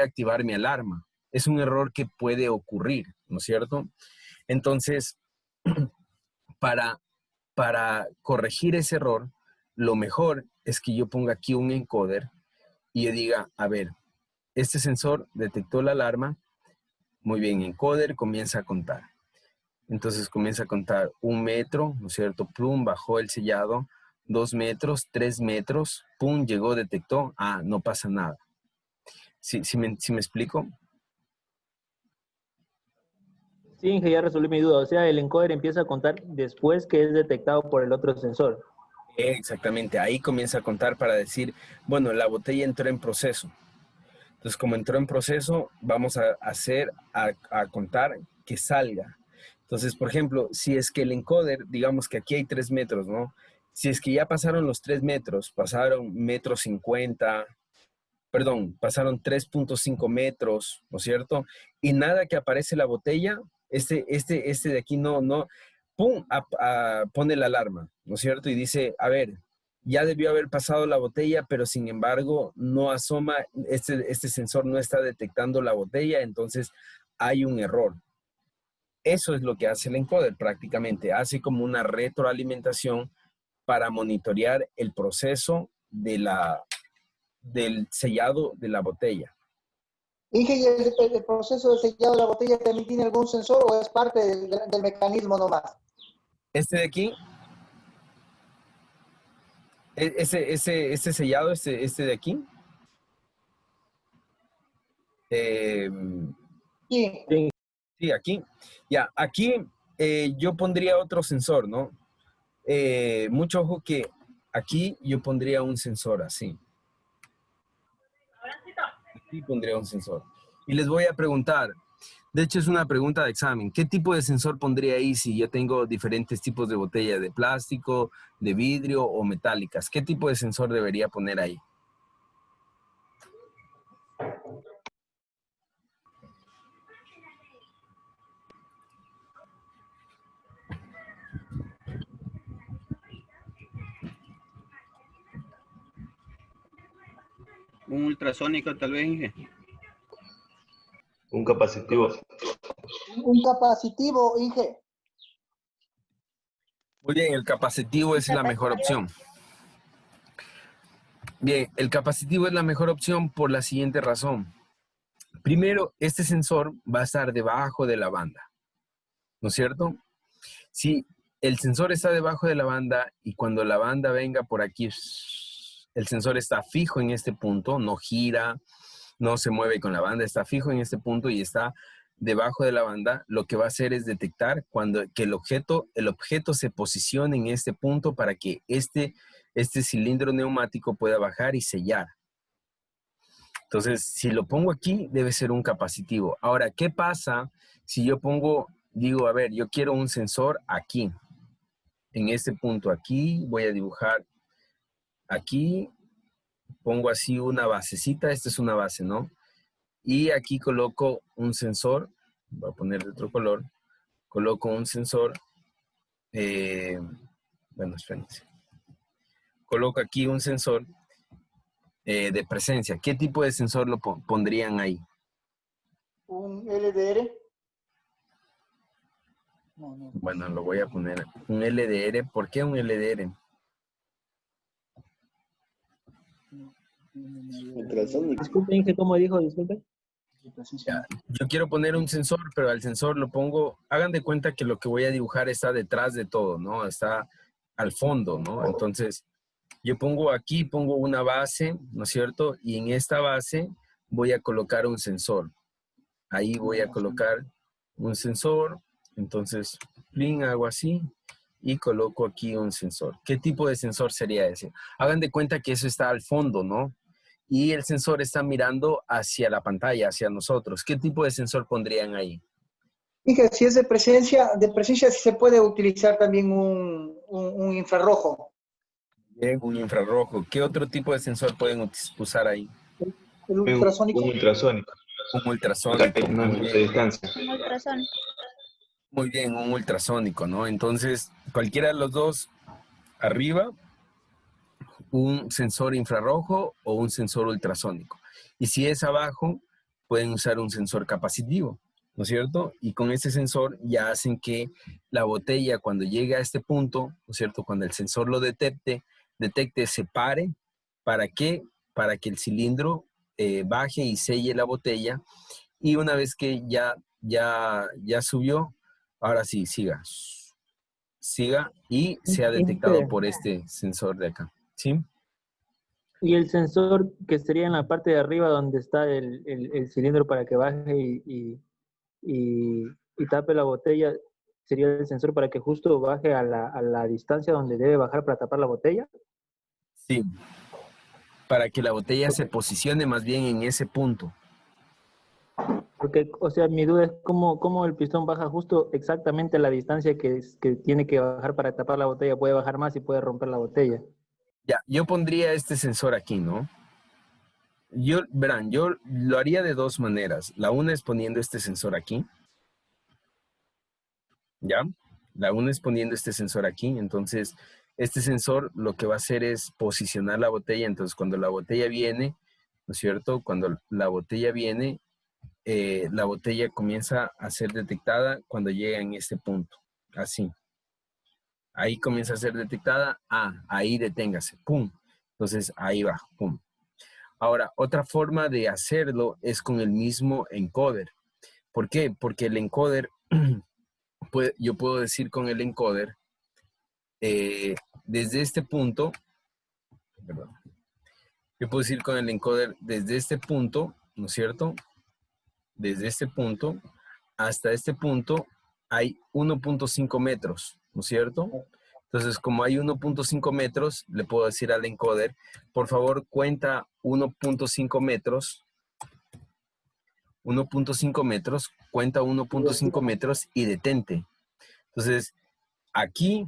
activar mi alarma. Es un error que puede ocurrir, ¿no es cierto? Entonces, para corregir ese error, lo mejor es que yo ponga aquí un encoder y yo diga, a ver, este sensor detectó la alarma, muy bien, encoder comienza a contar. Entonces comienza a contar 1 metro, ¿no es cierto? Plum, bajó el sellado, 2 metros, 3 metros, pum, llegó, detectó, no pasa nada. ¿Sí me explico? Sí, Inge, ya resolví mi duda. O sea, el encoder empieza a contar después que es detectado por el otro sensor. Exactamente, ahí comienza a contar para decir, bueno, la botella entró en proceso. Entonces, como entró en proceso, vamos a contar que salga. Entonces, por ejemplo, si es que el encoder, digamos que aquí hay 3 metros, ¿no? Si es que ya pasaron los 3 metros, pasaron 1,50 m, perdón, pasaron 3,5 metros, ¿no es cierto? Y nada que aparece la botella, este de aquí no, pum, pone la alarma, ¿no es cierto? Y dice, a ver, ya debió haber pasado la botella, pero sin embargo no asoma, este sensor no está detectando la botella, entonces hay un error. Eso es lo que hace el encoder prácticamente, hace como una retroalimentación para monitorear el proceso del sellado de la botella. Inge, ¿y el proceso de sellado de la botella también tiene algún sensor o es parte del mecanismo nomás? Este de aquí, este sellado, este de aquí, Sí. sí, aquí, ya, aquí yo pondría otro sensor, ¿no? Mucho ojo que aquí yo pondría un sensor así. Aquí pondría un sensor. Y les voy a preguntar, de hecho es una pregunta de examen, ¿qué tipo de sensor pondría ahí si yo tengo diferentes tipos de botella, de plástico, de vidrio o metálicas? ¿Qué tipo de sensor debería poner ahí? Un ultrasónico tal vez, Inge. Un capacitivo. Un capacitivo, Inge. Muy bien, el capacitivo es la mejor opción. Bien, el capacitivo es la mejor opción por la siguiente razón. Primero, este sensor va a estar debajo de la banda, ¿no es cierto? Si el sensor está debajo de la banda y cuando la banda venga por aquí, el sensor está fijo en este punto, no gira, no se mueve con la banda, está fijo en este punto y está debajo de la banda, lo que va a hacer es detectar que el objeto se posicione en este punto para que este cilindro neumático pueda bajar y sellar. Entonces, si lo pongo aquí, debe ser un capacitivo. Ahora, ¿qué pasa si yo digo, a ver, yo quiero un sensor aquí, en este punto aquí, voy a dibujar aquí, pongo así una basecita, esta es una base, ¿no? Y aquí coloco un sensor, voy a poner de otro color, coloco un sensor, bueno, espérense. Coloco aquí un sensor de presencia. ¿Qué tipo de sensor lo pondrían ahí? Un LDR. Bueno, lo voy a poner un LDR. ¿Por qué un LDR? Disculpe, Inge, ¿cómo dijo? Disculpe. Ya, yo quiero poner un sensor, pero al sensor lo pongo, hagan de cuenta que lo que voy a dibujar está detrás de todo, ¿no? Está al fondo, ¿no? Entonces, yo pongo una base, ¿no es cierto? Y en esta base voy a colocar un sensor. Ahí voy a colocar un sensor. Entonces, plin, hago así. y coloco aquí un sensor. ¿Qué tipo de sensor sería ese? Hagan de cuenta que eso está al fondo, ¿no? Y el sensor está mirando hacia la pantalla, hacia nosotros. ¿Qué tipo de sensor pondrían ahí? Y que si es de presencia sí se puede utilizar también un infrarrojo. Bien, un infrarrojo. ¿Qué otro tipo de sensor pueden usar ahí? El ultrasónico. Un ultrasónico. Un O sea, ultrasónico. no Muy impulso de bien. distancia. Un ultrasonico. Muy bien, un ultrasónico, ¿no? Entonces, cualquiera de los dos, arriba, un sensor infrarrojo o un sensor ultrasónico. Y si es abajo, pueden usar un sensor capacitivo, ¿no es cierto? Y con este sensor ya hacen que la botella, cuando llegue a este punto, ¿no es cierto? Cuando el sensor lo detecte, se pare. ¿Para qué? Para que el cilindro baje y selle la botella. Y una vez que ya subió, ahora sí, siga y sea detectado por este sensor de acá, ¿sí? Y el sensor que sería en la parte de arriba donde está el cilindro para que baje y tape la botella, sería el sensor para que justo baje a la distancia donde debe bajar para tapar la botella. Sí, para que la botella se posicione más bien en ese punto. Porque, o sea, mi duda es cómo el pistón baja justo exactamente a la distancia que tiene que bajar para tapar la botella. Puede bajar más y puede romper la botella. Ya, yo pondría este sensor aquí, ¿no? Verán, yo lo haría de dos maneras. La una es poniendo este sensor aquí, ¿ya? La una es poniendo este sensor aquí. Entonces, este sensor lo que va a hacer es posicionar la botella. Entonces, cuando la botella viene, ¿no es cierto? Cuando la botella viene, la botella comienza a ser detectada cuando llega en este punto, así. Ahí comienza a ser detectada, ahí deténgase, pum. Entonces ahí va, pum. Ahora, otra forma de hacerlo es con el mismo encoder. ¿Por qué? Porque el encoder, yo puedo decir con el encoder, desde este punto, perdón, yo puedo decir con el encoder desde este punto, ¿no es cierto? Desde este punto hasta este punto hay 1.5 metros, ¿no es cierto? Entonces, como hay 1.5 metros, le puedo decir al encoder, por favor, cuenta 1.5 metros, 1.5 metros, cuenta 1.5 metros y detente. Entonces, aquí,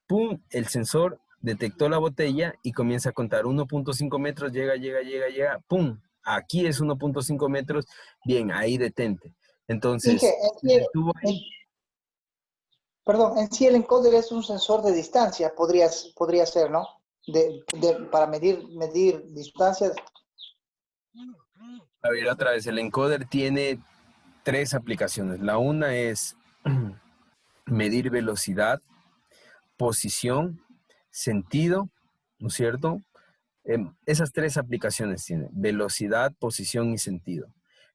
pum, el sensor detectó la botella y comienza a contar 1.5 metros, llega, pum, aquí es 1.5 metros, bien, ahí detente. Entonces, se detuvo ahí. Perdón, en sí el encoder es un sensor de distancia, podría ser, ¿no? Para medir distancias. A ver, otra vez, el encoder tiene tres aplicaciones. La una es medir velocidad, posición, sentido, ¿no es cierto? Esas tres aplicaciones tiene, velocidad, posición y sentido,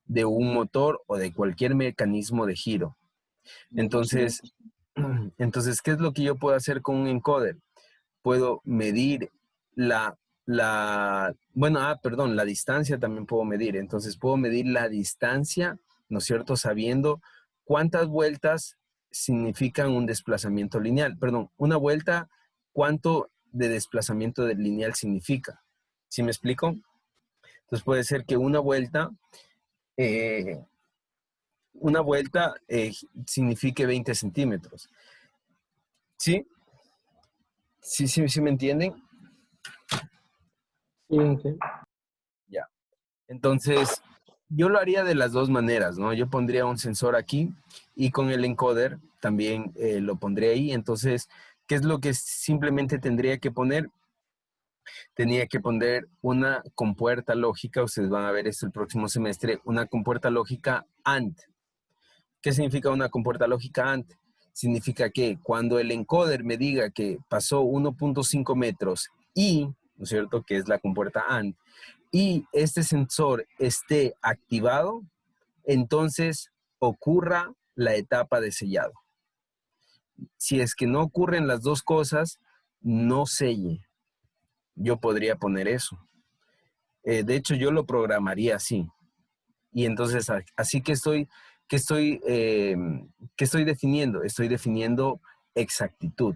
de un motor o de cualquier mecanismo de giro. Entonces, ¿qué es lo que yo puedo hacer con un encoder? Puedo medir la distancia también puedo medir. Entonces, puedo medir la distancia, ¿no es cierto? Sabiendo cuántas vueltas significan un desplazamiento lineal. Perdón, una vuelta, ¿cuánto de desplazamiento lineal significa? ¿Sí me explico? Entonces, puede ser que una vuelta signifique 20 centímetros. ¿Sí? ¿Sí me entienden? Sí, sí. Ya. Entonces, yo lo haría de las dos maneras, ¿no? Yo pondría un sensor aquí y con el encoder también lo pondré ahí. Entonces, ¿qué es lo que simplemente tendría que poner? Tenía que poner una compuerta lógica, ustedes van a ver esto el próximo semestre, una compuerta lógica AND. ¿Qué significa una compuerta lógica AND? Significa que cuando el encoder me diga que pasó 1.5 metros y, ¿no es cierto?, que es la compuerta AND, y este sensor esté activado, entonces ocurra la etapa de sellado. Si es que no ocurren las dos cosas, no selle. Yo podría poner eso. De hecho, yo lo programaría así. Y entonces, así que estoy definiendo. Estoy definiendo exactitud.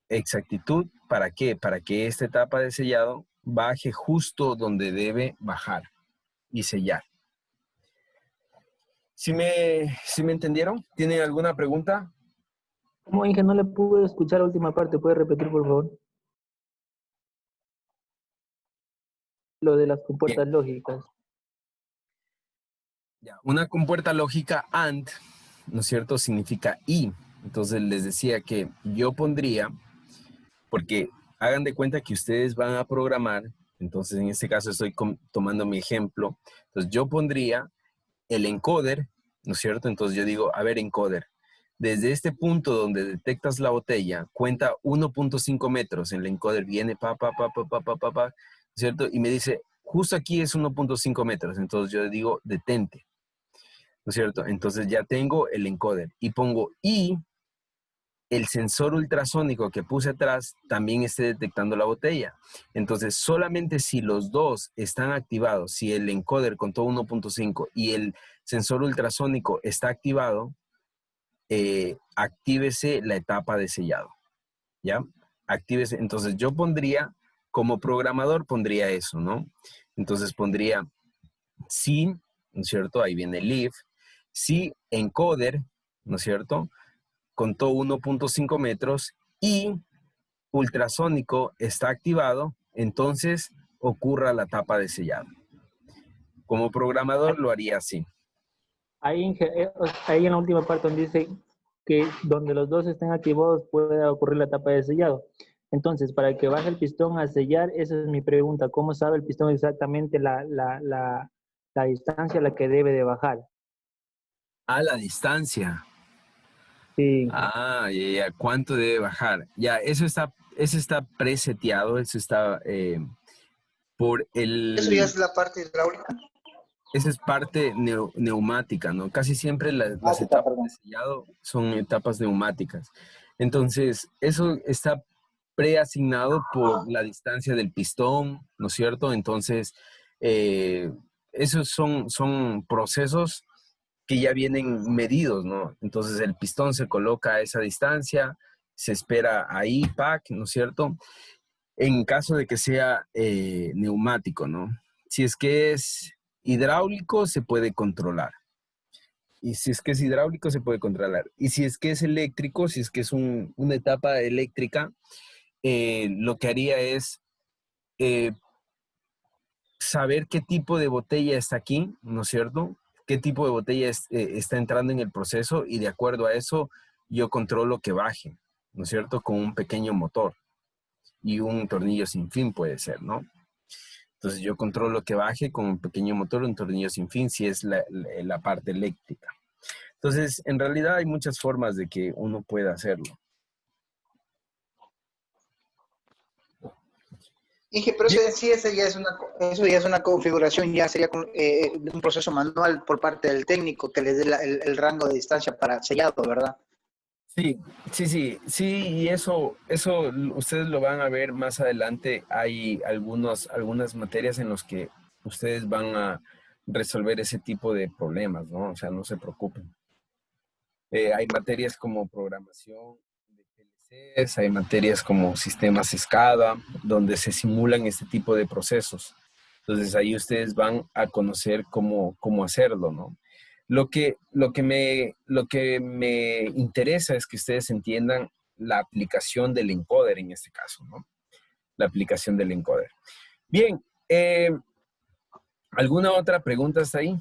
exactitud. ¿Para qué? Para que esta etapa de sellado baje justo donde debe bajar y sellar. ¿Sí me entendieron? ¿Tienen alguna pregunta? Como dije, no le pude escuchar la última parte. ¿Puede repetir, por favor? Lo de las Bien. compuertas lógicas. Ya. Una compuerta lógica AND, ¿no es cierto? Significa y. Entonces les decía que yo pondría, porque hagan de cuenta que ustedes van a programar, entonces en este caso estoy tomando mi ejemplo, entonces yo pondría el encoder, ¿no es cierto? Entonces yo digo, a ver, encoder, desde este punto donde detectas la botella, cuenta 1.5 metros, el encoder viene, ¿no es cierto? Y me dice, justo aquí es 1.5 metros, entonces yo digo, detente, ¿no es cierto? Entonces ya tengo el encoder y pongo y el sensor ultrasónico que puse atrás también esté detectando la botella. Entonces, solamente si los dos están activados, si el encoder contó 1.5 y el sensor ultrasónico está activado, actívese la etapa de sellado, ¿ya? Actívese. Entonces, yo pondría, como programador, pondría eso, ¿no? Entonces, pondría si, ¿no es cierto? Ahí viene el if, si encoder, ¿no es cierto? Contó 1.5 metros y ultrasónico está activado, entonces ocurra la etapa de sellado. Como programador lo haría así. Ahí en la última parte donde dice que donde los dos estén activados puede ocurrir la etapa de sellado. Entonces, para que baje el pistón a sellar, esa es mi pregunta. ¿Cómo sabe el pistón exactamente la distancia a la que debe de bajar? A la distancia. Sí. Ah, ya. ¿Cuánto debe bajar? Ya, eso está preseteado, eso está por Eso ya el... es la parte hidráulica. Esa es parte neumática, ¿no? Casi siempre las Neumática, etapas de perdón. sellado son etapas neumáticas. Entonces, eso está preasignado por la distancia del pistón, ¿no es cierto? Entonces, esos son procesos que ya vienen medidos, ¿no? Entonces, el pistón se coloca a esa distancia, se espera ahí, pack, ¿no es cierto? En caso de que sea neumático, ¿no? Si es que es hidráulico, se puede controlar. Y si es que es hidráulico, se puede controlar. Y si es que es eléctrico, si es que es una etapa eléctrica, lo que haría es eh, saber qué tipo de botella está aquí, ¿no es cierto? Qué tipo de botella está entrando en el proceso y de acuerdo a eso yo controlo que baje, ¿no es cierto? Con un pequeño motor y un tornillo sin fin puede ser, ¿no? Entonces yo controlo que baje con un pequeño motor, un tornillo sin fin, si es la parte eléctrica. Entonces, en realidad hay muchas formas de que uno pueda hacerlo. Dije, pero eso, sí, eso ya es una configuración, ya sería un proceso manual por parte del técnico que les dé el rango de distancia para sellado, ¿verdad? Sí, y eso ustedes lo van a ver más adelante. Hay algunas materias en las que ustedes van a resolver ese tipo de problemas, ¿no? O sea, no se preocupen. Hay materias como programación de PLCs, hay materias como sistemas SCADA, donde se simulan este tipo de procesos. Entonces ahí ustedes van a conocer cómo hacerlo, ¿no? Lo que me interesa es que ustedes entiendan la aplicación del encoder en este caso, ¿no? La aplicación del encoder. Bien, ¿alguna otra pregunta hasta ahí?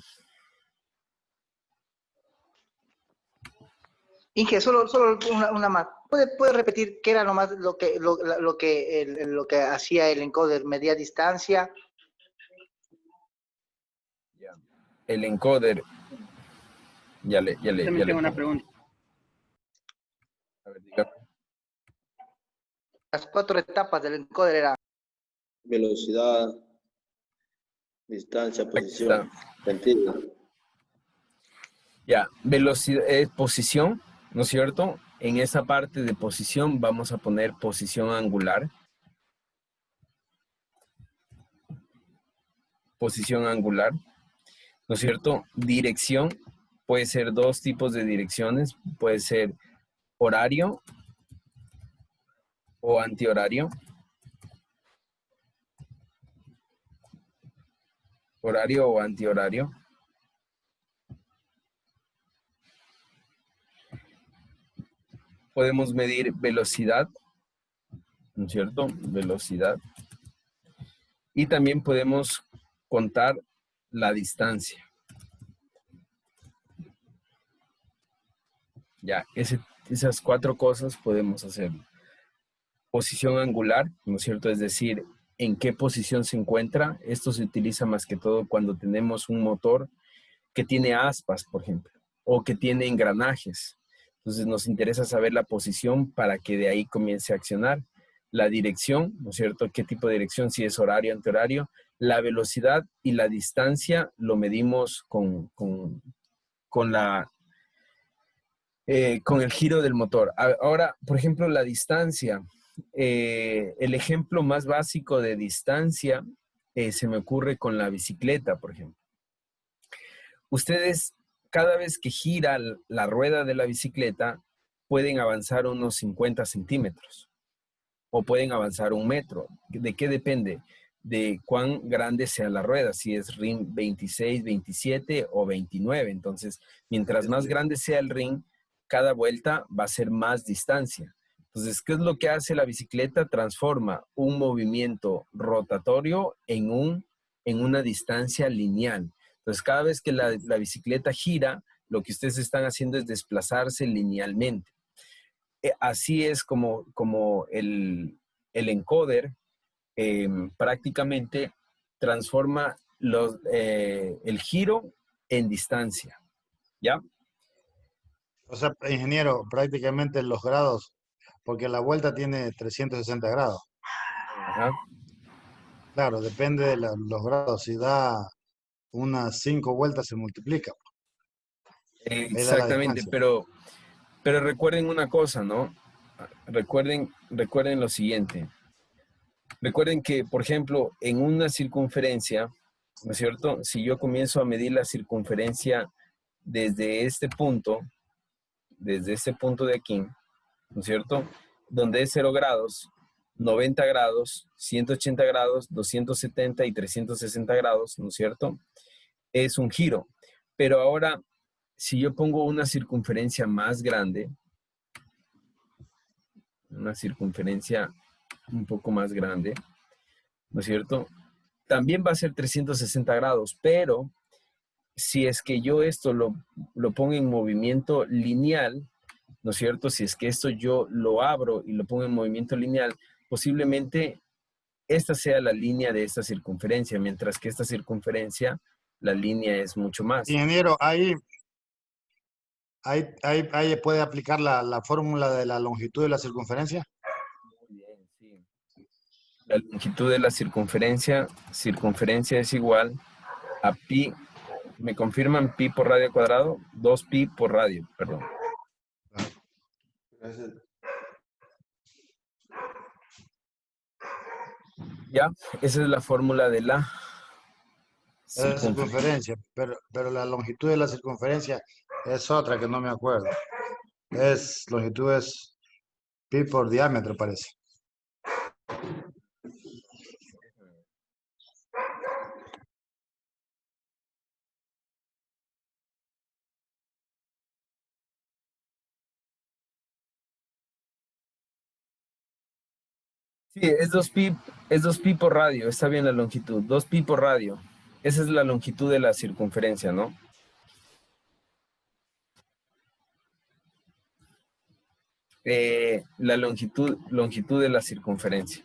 Inge, solo una más. ¿Puede repetir qué era nomás lo que hacía el encoder? ¿Media distancia? Ya. El encoder, También tengo una pregunta. A ver, dígame. Las 4 etapas del encoder era Velocidad, distancia, Aquí está. posición, sentido. Ya, velocidad, posición, ¿no es cierto? En esa parte de posición vamos a poner posición angular. Posición angular, ¿no es cierto? Dirección, puede ser dos tipos de direcciones, puede ser horario o antihorario. Horario o antihorario. Podemos medir velocidad, ¿no es cierto? Velocidad. Y también podemos contar la distancia. Ya, esas 4 cosas podemos hacer. Posición angular, ¿no es cierto? Es decir, en qué posición se encuentra. Esto se utiliza más que todo cuando tenemos un motor que tiene aspas, por ejemplo, o que tiene engranajes. Entonces nos interesa saber la posición para que de ahí comience a accionar. La dirección, ¿no es cierto? ¿Qué tipo de dirección? Si es horario, antihorario. La velocidad y la distancia lo medimos con el giro del motor. Ahora, por ejemplo, la distancia. El ejemplo más básico de distancia se me ocurre con la bicicleta, por ejemplo. Ustedes, cada vez que gira la rueda de la bicicleta, pueden avanzar unos 50 centímetros o pueden avanzar 1 metro. ¿De qué depende? De cuán grande sea la rueda, si es ring 26, 27 o 29. Entonces, mientras más grande sea el ring, cada vuelta va a ser más distancia. Entonces, ¿qué es lo que hace la bicicleta? Transforma un movimiento rotatorio en una distancia lineal. Entonces, cada vez que la bicicleta gira, lo que ustedes están haciendo es desplazarse linealmente. Así es como el encoder prácticamente transforma el giro en distancia, ¿ya? O sea, ingeniero, prácticamente los grados, porque la vuelta tiene 360 grados. Ajá. Claro, depende de los grados. Si da unas 5 vueltas se multiplica. Ahí da la Exactamente, distancia. pero recuerden una cosa, ¿no? Recuerden lo siguiente. Recuerden que, por ejemplo, en una circunferencia, ¿no es cierto? Si yo comienzo a medir la circunferencia desde este punto de aquí, ¿no es cierto? Donde es 0 grados, 90 grados, 180 grados, 270 y 360 grados, ¿no es cierto? Es un giro. Pero ahora, si yo pongo una circunferencia más grande, una circunferencia un poco más grande, ¿no es cierto? También va a ser 360 grados, pero si es que yo esto lo pongo en movimiento lineal, ¿no es cierto? Si es que esto yo lo abro y lo pongo en movimiento lineal, posiblemente esta sea la línea de esta circunferencia, mientras que esta circunferencia, la línea es mucho más. Ingeniero, ahí puede aplicar la fórmula de la longitud de la circunferencia. Muy bien, sí. La longitud de la circunferencia es igual a pi, ¿me confirman pi por radio cuadrado? 2pi por radio, perdón. Ya, esa es la fórmula de la circunferencia, pero la longitud de la circunferencia es otra que no me acuerdo. Longitud es pi por diámetro, parece. Sí, es 2pi por radio, está bien la longitud, 2pi por radio. Esa es la longitud de la circunferencia, ¿no? La longitud de la circunferencia.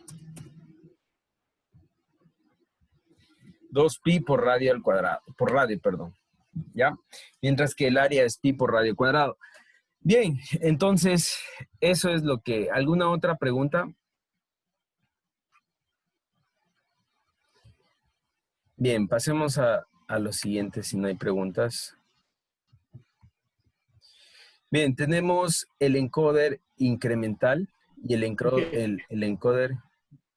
2pi por radio al cuadrado, por radio, perdón. ¿Ya? Mientras que el área es pi por radio cuadrado. Bien, entonces, eso es lo que... ¿Alguna otra pregunta? Bien, pasemos a lo siguiente, si no hay preguntas. Bien, tenemos el encoder incremental y el encoder...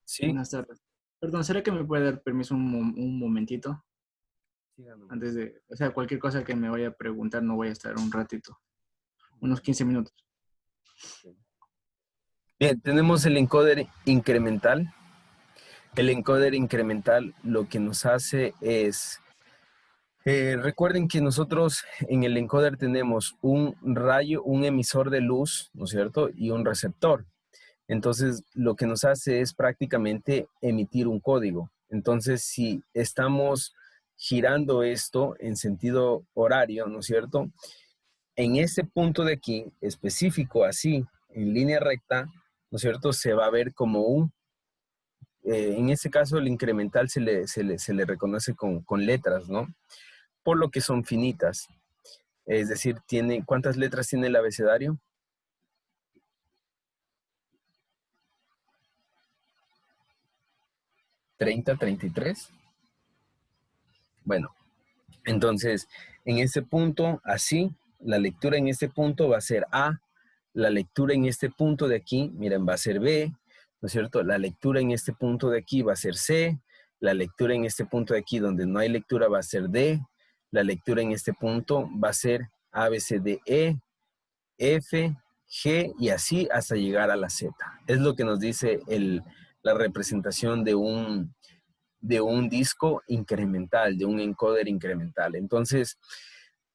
¿Sí? Buenas tardes. Perdón, ¿será que me puede dar permiso un momentito? Síganos. Antes de, o sea, cualquier cosa que me vaya a preguntar, no voy a estar un ratito. Unos 15 minutos. Bien, tenemos el encoder incremental. El encoder incremental lo que nos hace es, recuerden que nosotros en el encoder tenemos un rayo, un emisor de luz, ¿no es cierto? Y un receptor. Entonces, lo que nos hace es prácticamente emitir un código. Entonces, si estamos girando esto en sentido horario, ¿no es cierto? En ese punto de aquí, específico, así, en línea recta, ¿no es cierto? Se va a ver como en ese caso el incremental se le reconoce con letras, ¿no? Por lo que son finitas. Es decir, ¿cuántas letras tiene el abecedario? 30, 33. Bueno, entonces, en este punto, así, la lectura en este punto va a ser A, la lectura en este punto de aquí, miren, va a ser B, ¿no es cierto? La lectura en este punto de aquí va a ser C, la lectura en este punto de aquí donde no hay lectura va a ser D, la lectura en este punto va a ser A, B, C, D, E, F, G y así hasta llegar a la Z. Es lo que nos dice la representación de un disco incremental, de un encoder incremental. Entonces,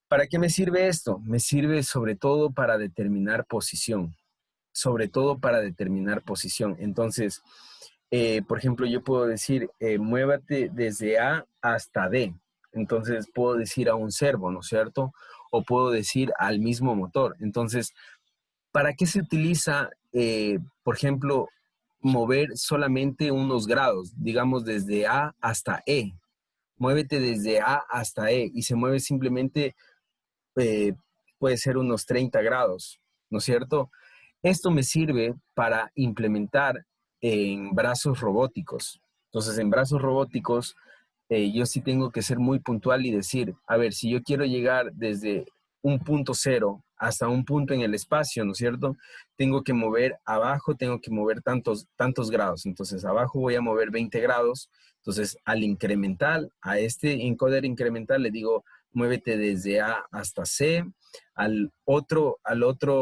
¿para qué me sirve esto? Me sirve sobre todo para determinar posición, sobre todo para determinar posición. Entonces, por ejemplo, yo puedo decir, muévate desde A hasta D. Entonces, puedo decir a un servo, ¿no es cierto? O puedo decir al mismo motor. Entonces, ¿para qué se utiliza, por ejemplo, mover solamente unos grados, digamos desde A hasta E? Muévete desde A hasta E y se mueve simplemente, eh, puede ser unos 30 grados, ¿no es cierto? Esto me sirve para implementar en brazos robóticos. Entonces, en brazos robóticos, yo sí tengo que ser muy puntual y decir, a ver, si yo quiero llegar desde un punto cero hasta un punto en el espacio, ¿no es cierto? Tengo que mover abajo, tengo que mover tantos grados. Entonces, abajo voy a mover 20 grados. Entonces, al incremental, a este encoder incremental, le digo, muévete desde A hasta C. Al otro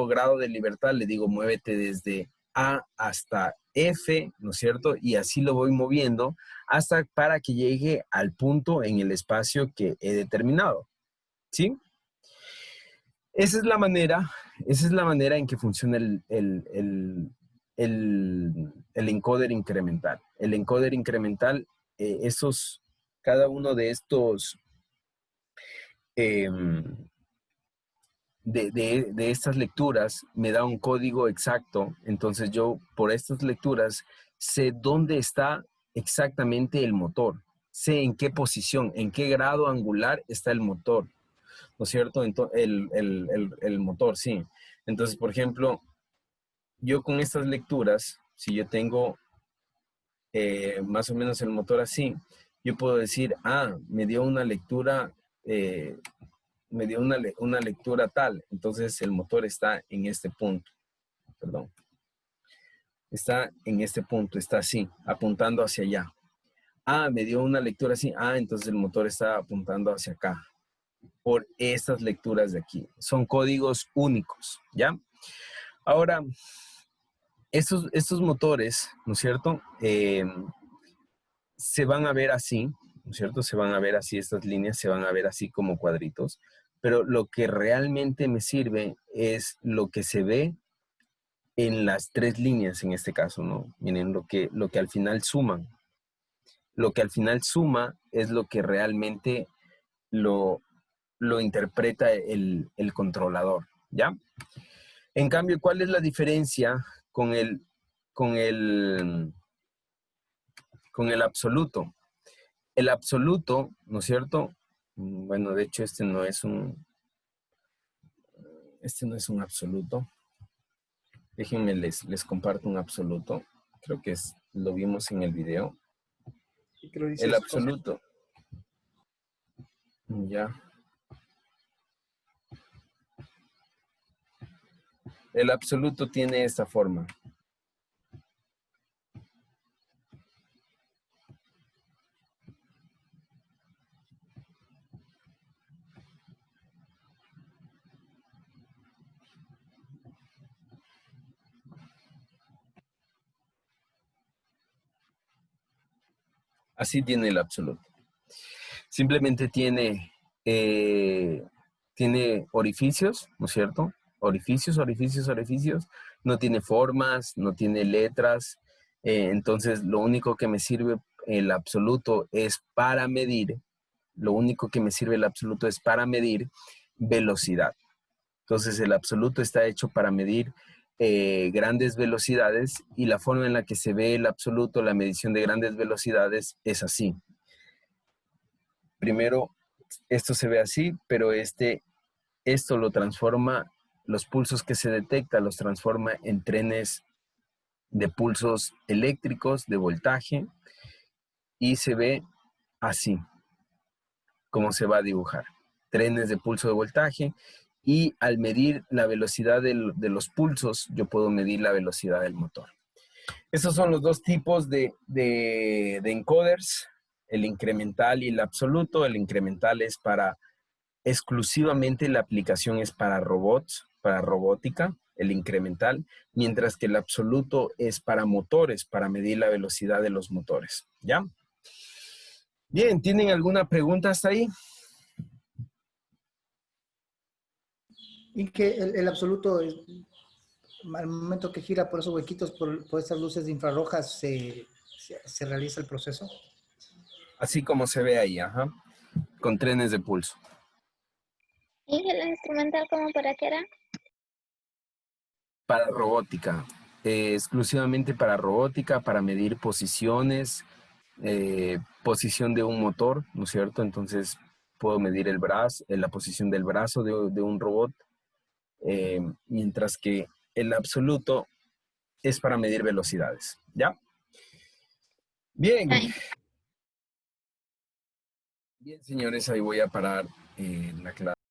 grado de libertad, le digo, muévete desde A hasta F, ¿no es cierto? Y así lo voy moviendo hasta para que llegue al punto en el espacio que he determinado, ¿sí? Esa es la manera en que funciona el encoder incremental. El encoder incremental, cada uno de estos, em, de estas lecturas me da un código exacto. Entonces yo, por estas lecturas, sé dónde está exactamente el motor. Sé en qué posición, en qué grado angular está el motor, ¿no es cierto? El motor, sí. Entonces, por ejemplo, yo con estas lecturas, si yo tengo más o menos el motor así, yo puedo decir, me dio una lectura, una lectura tal, entonces el motor está en este punto, perdón. Está en este punto, está así, apuntando hacia allá. Me dio una lectura así, entonces el motor está apuntando hacia acá. Por estas lecturas de aquí. Son códigos únicos, ¿ya? Ahora, estos motores, ¿no es cierto? Se van a ver así, ¿no es cierto? Se van a ver así, estas líneas se van a ver así como cuadritos, pero lo que realmente me sirve es lo que se ve en las tres líneas en este caso, ¿no? Miren, lo que al final suman. Lo que al final suma es lo que realmente lo interpreta el controlador, ¿ya? En cambio, ¿cuál es la diferencia con el, con el absoluto? El absoluto, ¿no es cierto? Bueno, de hecho, este no es un absoluto. Déjenme, les comparto un absoluto. Creo que lo vimos en el video. ¿Y qué lo El dices? absoluto. Ya. El absoluto tiene esta forma. Así tiene el absoluto. Simplemente tiene orificios, ¿no es cierto? Orificios, orificios, orificios. No tiene formas, no tiene letras. Entonces, lo único que me sirve el absoluto es para medir. Lo único que me sirve el absoluto es para medir velocidad. Entonces, el absoluto está hecho para medir grandes velocidades y la forma en la que se ve el absoluto, la medición de grandes velocidades, es así. Primero, esto se ve así, pero esto lo transforma, los pulsos que se detecta los transforma en trenes de pulsos eléctricos, de voltaje, y se ve así, como se va a dibujar. Trenes de pulso de voltaje, y al medir la velocidad de los pulsos, yo puedo medir la velocidad del motor. Esos son los dos tipos de encoders, el incremental y el absoluto. El incremental es para exclusivamente, la aplicación es para robots, para robótica, el incremental, mientras que el absoluto es para motores, para medir la velocidad de los motores. ¿Ya? Bien, ¿tienen alguna pregunta hasta ahí? Y que el absoluto, al momento que gira por esos huequitos, por estas luces infrarrojas, se realiza el proceso. Así como se ve ahí, ajá, con trenes de pulso. ¿Y el instrumental como para qué era? Para robótica, exclusivamente para robótica, para medir posiciones, posición de un motor, ¿no es cierto? Entonces puedo medir el brazo, la posición del brazo de un robot, mientras que el absoluto es para medir velocidades, ¿ya? Bien. Bien, señores, ahí voy a parar la clase.